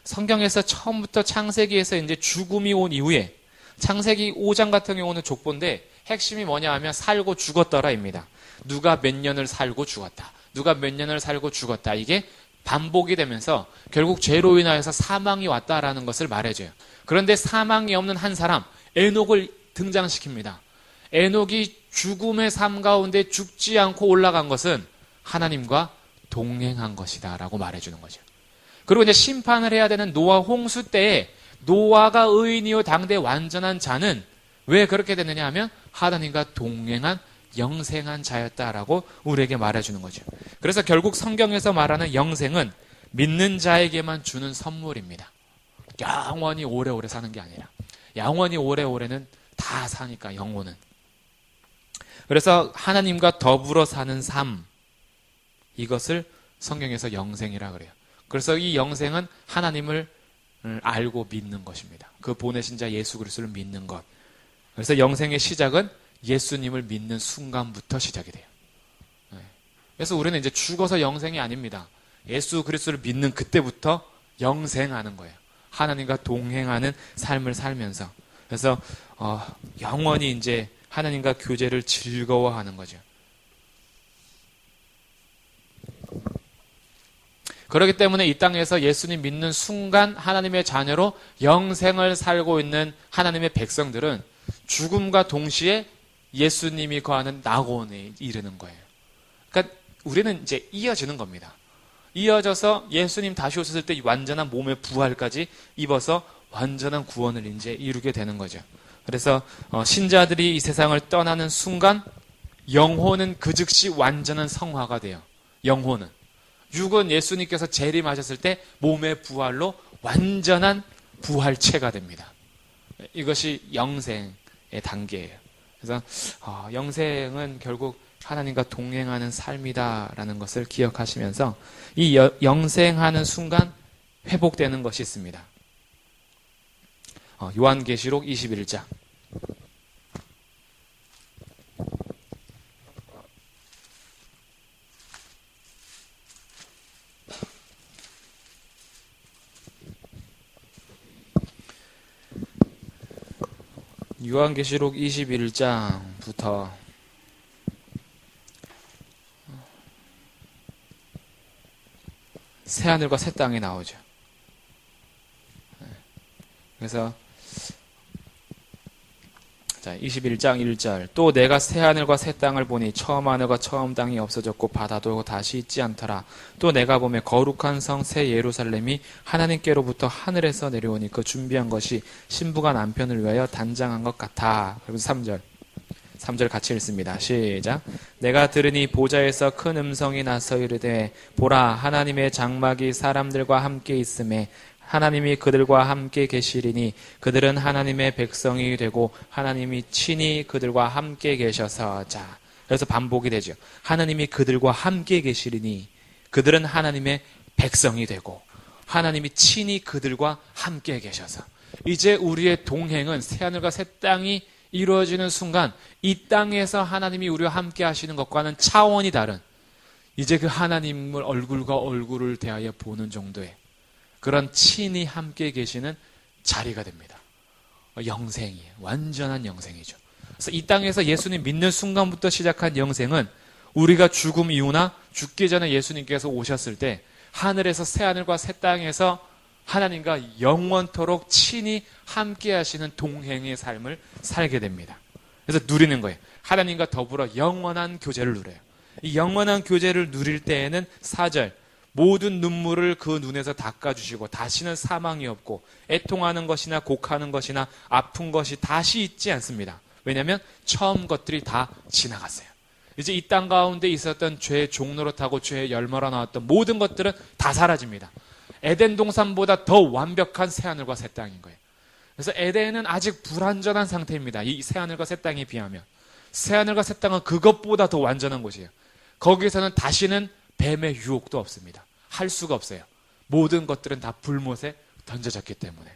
성경에서 처음부터 창세기에서 이제 죽음이 온 이후에 창세기 5장 같은 경우는 족본인데 핵심이 뭐냐 하면 살고 죽었더라입니다. 누가 몇 년을 살고 죽었다. 누가 몇 년을 살고 죽었다. 이게 반복이 되면서 결국 죄로 인하여서 사망이 왔다라는 것을 말해줘요. 그런데 사망이 없는 한 사람, 에녹을 등장시킵니다. 에녹이 죽음의 삶 가운데 죽지 않고 올라간 것은 하나님과 동행한 것이다 라고 말해주는 거죠. 그리고 이제 심판을 해야 되는 노아 홍수 때에 노아가 의인이요 당대 완전한 자는 왜 그렇게 됐느냐 하면 하나님과 동행한 영생한 자였다라고 우리에게 말해주는 거죠. 그래서 결국 성경에서 말하는 영생은 믿는 자에게만 주는 선물입니다. 영원히 오래오래 사는 게 아니라 영원히 오래오래는 다 사니까 영혼은. 그래서 하나님과 더불어 사는 삶, 이것을 성경에서 영생이라 그래요. 그래서 이 영생은 하나님을 알고 믿는 것입니다. 그 보내신 자 예수 그리스도를 믿는 것. 그래서 영생의 시작은 예수님을 믿는 순간부터 시작이 돼요. 그래서 우리는 이제 죽어서 영생이 아닙니다. 예수 그리스도를 믿는 그때부터 영생하는 거예요. 하나님과 동행하는 삶을 살면서. 그래서 영원히 이제 하나님과 교제를 즐거워하는 거죠. 그렇기 때문에 이 땅에서 예수님 믿는 순간 하나님의 자녀로 영생을 살고 있는 하나님의 백성들은 죽음과 동시에 예수님이 거하는 낙원에 이르는 거예요. 그러니까 우리는 이제 이어지는 겁니다. 이어져서 예수님 다시 오셨을 때 완전한 몸의 부활까지 입어서 완전한 구원을 이제 이루게 되는 거죠. 그래서 신자들이 이 세상을 떠나는 순간 영혼은 그 즉시 완전한 성화가 돼요. 영혼은. 육은 예수님께서 재림하셨을 때 몸의 부활로 완전한 부활체가 됩니다. 이것이 영생의 단계예요. 그래서 영생은 결국 하나님과 동행하는 삶이다라는 것을 기억하시면서 이 영생하는 순간 회복되는 것이 있습니다. 요한계시록 21장. 요한계시록 21장부터 새하늘과 새 땅이 나오죠. 그래서 21장 1절. 또 내가 새하늘과 새 땅을 보니 처음 하늘과 처음 땅이 없어졌고 바다도 다시 있지 않더라. 또 내가 보매 거룩한 성 새 예루살렘이 하나님께로부터 하늘에서 내려오니 그 준비한 것이 신부가 남편을 위하여 단장한 것 같아. 그리고 3절 같이 읽습니다. 시작. 내가 들으니 보좌에서 큰 음성이 나서 이르되 보라 하나님의 장막이 사람들과 함께 있음에 하나님이 그들과 함께 계시리니 그들은 하나님의 백성이 되고 하나님이 친히 그들과 함께 계셔서. 자, 그래서 반복이 되죠. 하나님이 그들과 함께 계시리니 그들은 하나님의 백성이 되고 하나님이 친히 그들과 함께 계셔서. 이제 우리의 동행은 새하늘과 새 땅이 이루어지는 순간 이 땅에서 하나님이 우리와 함께 하시는 것과는 차원이 다른, 이제 그 하나님을 얼굴과 얼굴을 대하여 보는 정도의 그런 친히 함께 계시는 자리가 됩니다. 영생이에요. 완전한 영생이죠. 그래서 이 땅에서 예수님 믿는 순간부터 시작한 영생은 우리가 죽음 이후나 죽기 전에 예수님께서 오셨을 때 하늘에서 새하늘과 새 땅에서 하나님과 영원토록 친히 함께 하시는 동행의 삶을 살게 됩니다. 그래서 누리는 거예요. 하나님과 더불어 영원한 교제를 누려요. 이 영원한 교제를 누릴 때에는 4절 모든 눈물을 그 눈에서 닦아주시고 다시는 사망이 없고 애통하는 것이나 곡하는 것이나 아픈 것이 다시 있지 않습니다. 왜냐하면 처음 것들이 다 지나갔어요. 이제 이 땅 가운데 있었던 죄의 종로로 타고 죄의 열매로 나왔던 모든 것들은 다 사라집니다. 에덴 동산보다 더 완벽한 새하늘과 새 땅인 거예요. 그래서 에덴은 아직 불완전한 상태입니다. 이 새하늘과 새 땅에 비하면. 새하늘과 새 땅은 그것보다 더 완전한 곳이에요. 거기서는 다시는 뱀의 유혹도 없습니다. 할 수가 없어요. 모든 것들은 다 불못에 던져졌기 때문에.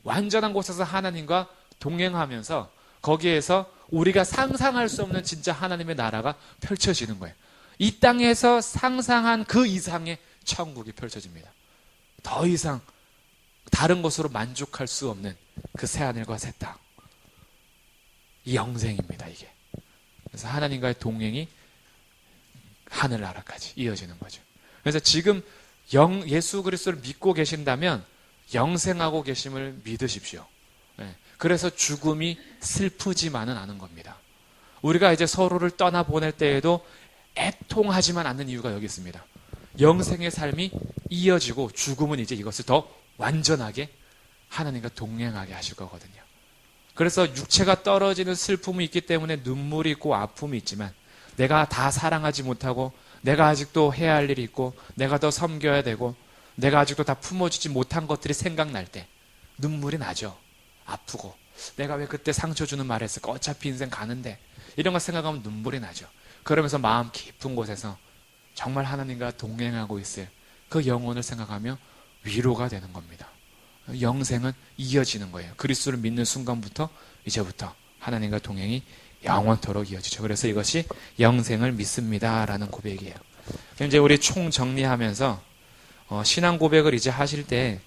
완전한 곳에서 하나님과 동행하면서 거기에서 우리가 상상할 수 없는 진짜 하나님의 나라가 펼쳐지는 거예요. 이 땅에서 상상한 그 이상의 천국이 펼쳐집니다. 더 이상 다른 것으로 만족할 수 없는 그 새하늘과 새 땅. 이 영생입니다, 이게. 그래서 하나님과의 동행이 하늘나라까지 이어지는 거죠. 그래서 지금 예수 그리스도를 믿고 계신다면 영생하고 계심을 믿으십시오. 그래서 죽음이 슬프지만은 않은 겁니다. 우리가 이제 서로를 떠나보낼 때에도 애통하지만 않는 이유가 여기 있습니다. 영생의 삶이 이어지고 죽음은 이제 이것을 더 완전하게 하나님과 동행하게 하실 거거든요. 그래서 육체가 떨어지는 슬픔이 있기 때문에 눈물이 있고 아픔이 있지만 내가 다 사랑하지 못하고 내가 아직도 해야 할 일이 있고 내가 더 섬겨야 되고 내가 아직도 다 품어주지 못한 것들이 생각날 때 눈물이 나죠. 아프고 내가 왜 그때 상처 주는 말 했을까? 어차피 인생 가는데 이런 거 생각하면 눈물이 나죠. 그러면서 마음 깊은 곳에서 정말 하나님과 동행하고 있을 그 영혼을 생각하며 위로가 되는 겁니다. 영생은 이어지는 거예요. 그리스도를 믿는 순간부터 이제부터 하나님과 동행이 영원토록 이어지죠. 그래서 이것이 영생을 믿습니다라는 고백이에요. 이제 우리 총 정리하면서 신앙 고백을 이제 하실 때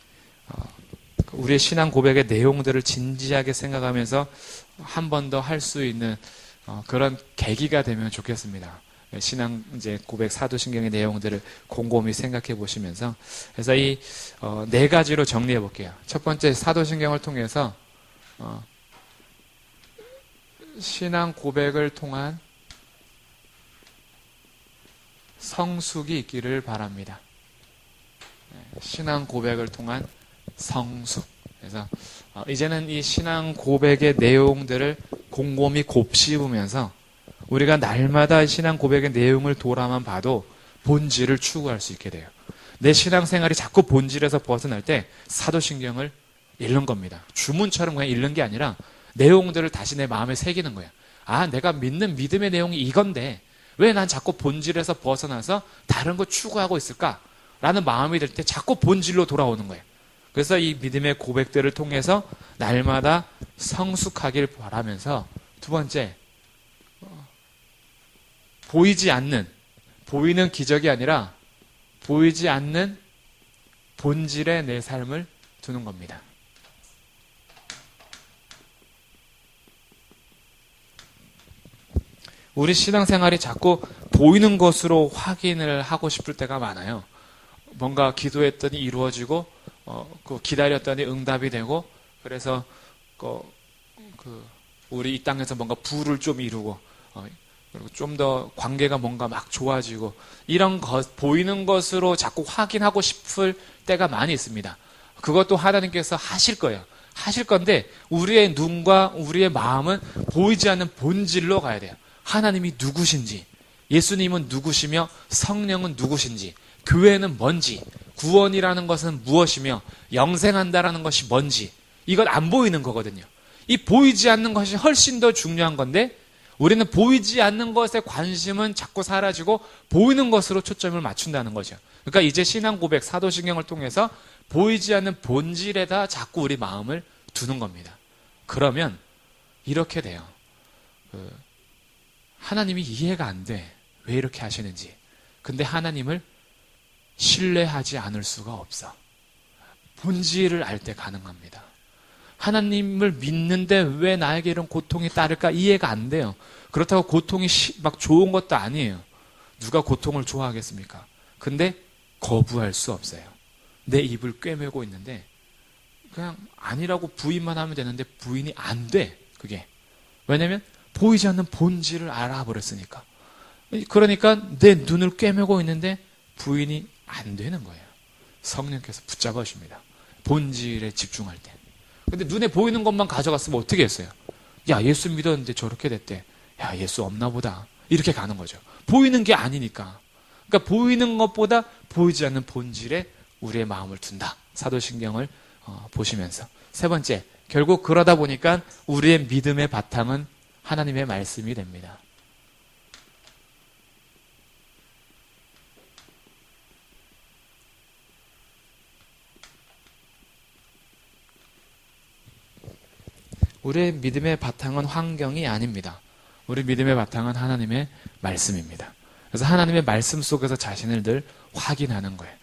우리의 신앙 고백의 내용들을 진지하게 생각하면서 한 번 더 할 수 있는 그런 계기가 되면 좋겠습니다. 신앙 이제 고백 사도신경의 내용들을 곰곰이 생각해 보시면서 그래서 이 네 가지로 정리해 볼게요. 첫 번째 사도신경을 통해서 신앙 고백을 통한 성숙이 있기를 바랍니다. 신앙 고백을 통한 성숙. 그래서 이제는 이 신앙 고백의 내용들을 곰곰이 곱씹으면서 우리가 날마다 신앙 고백의 내용을 돌아만 봐도 본질을 추구할 수 있게 돼요. 내 신앙생활이 자꾸 본질에서 벗어날 때 사도신경을 읽는 겁니다. 주문처럼 그냥 읽는 게 아니라 내용들을 다시 내 마음에 새기는 거예요. 아, 내가 믿는 믿음의 내용이 이건데 왜 난 자꾸 본질에서 벗어나서 다른 거 추구하고 있을까? 라는 마음이 들 때 자꾸 본질로 돌아오는 거예요. 그래서 이 믿음의 고백들을 통해서 날마다 성숙하길 바라면서 두 번째, 보이는 기적이 아니라 보이지 않는 본질의 내 삶을 두는 겁니다. 우리 신앙생활이 자꾸 보이는 것으로 확인을 하고 싶을 때가 많아요. 뭔가 기도했더니 이루어지고 기다렸더니 응답이 되고 그래서 우리 이 땅에서 뭔가 부를 좀 이루고 그리고 좀 더 관계가 뭔가 막 좋아지고 이런 것 보이는 것으로 자꾸 확인하고 싶을 때가 많이 있습니다. 그것도 하나님께서 하실 거예요. 하실 건데 우리의 눈과 우리의 마음은 보이지 않는 본질로 가야 돼요. 하나님이 누구신지, 예수님은 누구시며 성령은 누구신지, 교회는 뭔지, 구원이라는 것은 무엇이며 영생한다라는 것이 뭔지 이건 안 보이는 거거든요. 이 보이지 않는 것이 훨씬 더 중요한 건데 우리는 보이지 않는 것에 관심은 자꾸 사라지고 보이는 것으로 초점을 맞춘다는 거죠. 그러니까 이제 신앙 고백, 사도신경을 통해서 보이지 않는 본질에다 자꾸 우리 마음을 두는 겁니다. 그러면 이렇게 돼요. 하나님이 이해가 안 돼. 왜 이렇게 하시는지. 근데 하나님을 신뢰하지 않을 수가 없어. 본질을 알 때 가능합니다. 하나님을 믿는데 왜 나에게 이런 고통이 따를까 이해가 안 돼요. 그렇다고 고통이 막 좋은 것도 아니에요. 누가 고통을 좋아하겠습니까? 근데 거부할 수 없어요. 내 입을 꿰매고 있는데 그냥 아니라고 부인만 하면 되는데 부인이 안 돼. 그게. 왜냐면 보이지 않는 본질을 알아버렸으니까. 그러니까 내 눈을 꿰매고 있는데 부인이 안 되는 거예요. 성령께서 붙잡아 주십니다. 본질에 집중할 때. 근데 눈에 보이는 것만 가져갔으면 어떻게 했어요? 야, 예수 믿었는데 저렇게 됐대. 야, 예수 없나 보다. 이렇게 가는 거죠. 보이는 게 아니니까. 그러니까 보이는 것보다 보이지 않는 본질에 우리의 마음을 둔다. 사도신경을 보시면서. 세 번째, 결국 그러다 보니까 우리의 믿음의 바탕은 하나님의 말씀이 됩니다. 우리의 믿음의 바탕은 환경이 아닙니다. 우리 믿음의 바탕은 하나님의 말씀입니다. 그래서 하나님의 말씀 속에서 자신을 늘 확인하는 거예요.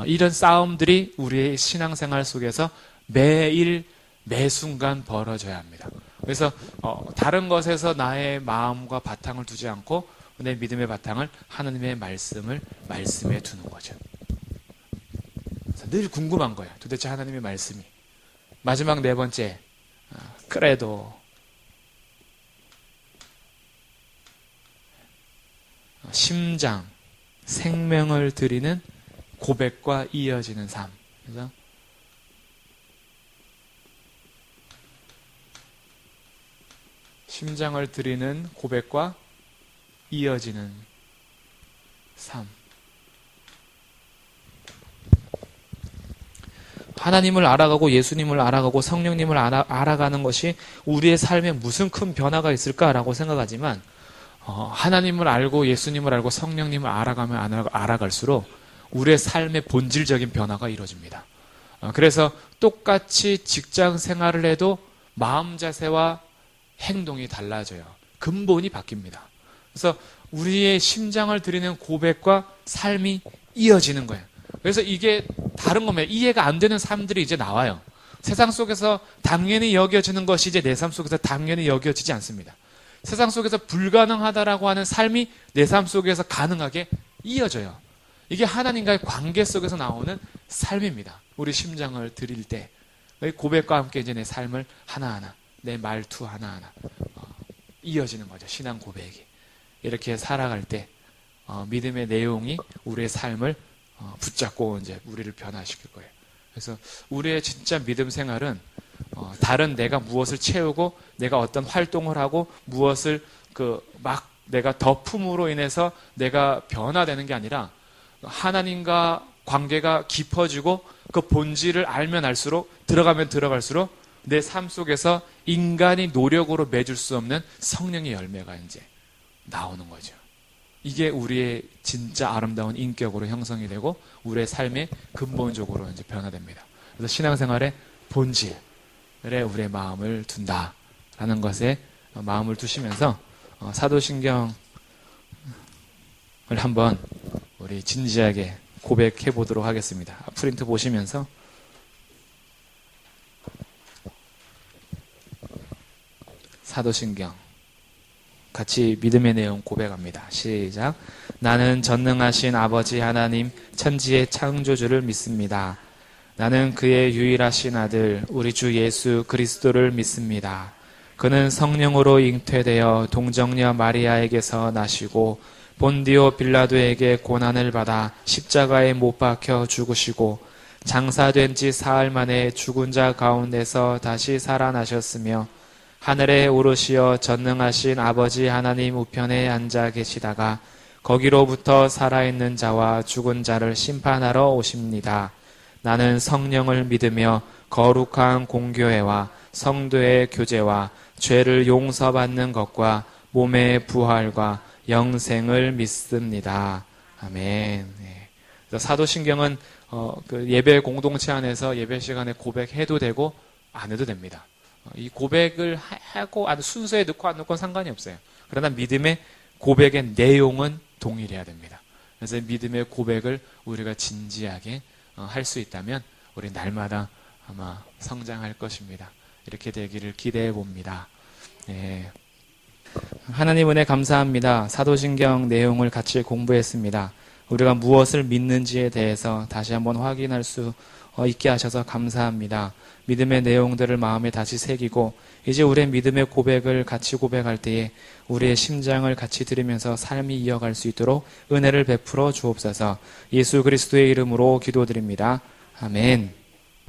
이런 싸움들이 우리의 신앙생활 속에서 매일 매순간 벌어져야 합니다. 그래서 다른 것에서 나의 마음과 바탕을 두지 않고 내 믿음의 바탕을 하나님의 말씀에 두는 거죠. 그래서 늘 궁금한 거예요. 도대체 하나님의 말씀이. 마지막 네 번째, 그래도 심장, 생명을 드리는 고백과 이어지는 삶. 그래서 심장을 드리는 고백과 이어지는 삶. 하나님을 알아가고 예수님을 알아가고 성령님을 알아가는 것이 우리의 삶에 무슨 큰 변화가 있을까라고 생각하지만 하나님을 알고 예수님을 알고 성령님을 알아가면 알아갈수록 우리의 삶의 본질적인 변화가 이루어집니다. 그래서 똑같이 직장 생활을 해도 마음 자세와 행동이 달라져요. 근본이 바뀝니다. 그래서 우리의 심장을 드리는 고백과 삶이 이어지는 거예요. 그래서 이게 다른 겁니다. 이해가 안 되는 삶들이 이제 나와요. 세상 속에서 당연히 여겨지는 것이 이제 내 삶 속에서 당연히 여겨지지 않습니다. 세상 속에서 불가능하다라고 하는 삶이 내 삶 속에서 가능하게 이어져요. 이게 하나님과의 관계 속에서 나오는 삶입니다. 우리 심장을 드릴 때 고백과 함께 이제 내 삶을 하나하나, 내 말투 하나하나 이어지는 거죠. 신앙 고백이. 이렇게 살아갈 때 믿음의 내용이 우리의 삶을 붙잡고 이제 우리를 변화시킬 거예요. 그래서 우리의 진짜 믿음 생활은 다른 내가 무엇을 채우고 내가 어떤 활동을 하고 무엇을 막 내가 덮음으로 인해서 내가 변화되는 게 아니라 하나님과 관계가 깊어지고 그 본질을 알면 알수록 들어가면 들어갈수록 내 삶 속에서 인간이 노력으로 맺을 수 없는 성령의 열매가 이제 나오는 거죠. 이게 우리의 진짜 아름다운 인격으로 형성이 되고 우리의 삶에 근본적으로 이제 변화됩니다. 그래서 신앙생활의 본질에 우리의 마음을 둔다라는 것에 마음을 두시면서 사도신경을 한번 우리 진지하게 고백해 보도록 하겠습니다. 프린트 보시면서 사도신경 같이 믿음의 내용 고백합니다. 시작. 나는 전능하신 아버지 하나님 천지의 창조주를 믿습니다. 나는 그의 유일하신 아들 우리 주 예수 그리스도를 믿습니다. 그는 성령으로 잉태되어 동정녀 마리아에게서 나시고 본디오 빌라도에게 고난을 받아 십자가에 못 박혀 죽으시고 장사된 지 사흘 만에 죽은 자 가운데서 다시 살아나셨으며 하늘에 오르시어 전능하신 아버지 하나님 우편에 앉아 계시다가 거기로부터 살아있는 자와 죽은 자를 심판하러 오십니다. 나는 성령을 믿으며 거룩한 공교회와 성도의 교제와 죄를 용서받는 것과 몸의 부활과 영생을 믿습니다. 아멘. 네. 사도신경은 그 예배 공동체 안에서 예배 시간에 고백해도 되고 안 해도 됩니다. 이 고백을 하고 순서에 넣고 안 넣고는 상관이 없어요. 그러나 믿음의 고백의 내용은 동일해야 됩니다. 그래서 믿음의 고백을 우리가 진지하게 할 수 있다면 우리 날마다 아마 성장할 것입니다. 이렇게 되기를 기대해 봅니다. 네. 하나님 은혜 감사합니다. 사도신경 내용을 같이 공부했습니다. 우리가 무엇을 믿는지에 대해서 다시 한번 확인할 수 있게 하셔서 감사합니다. 믿음의 내용들을 마음에 다시 새기고 이제 우리의 믿음의 고백을 같이 고백할 때에 우리의 심장을 같이 들으면서 삶이 이어갈 수 있도록 은혜를 베풀어 주옵소서. 예수 그리스도의 이름으로 기도드립니다. 아멘.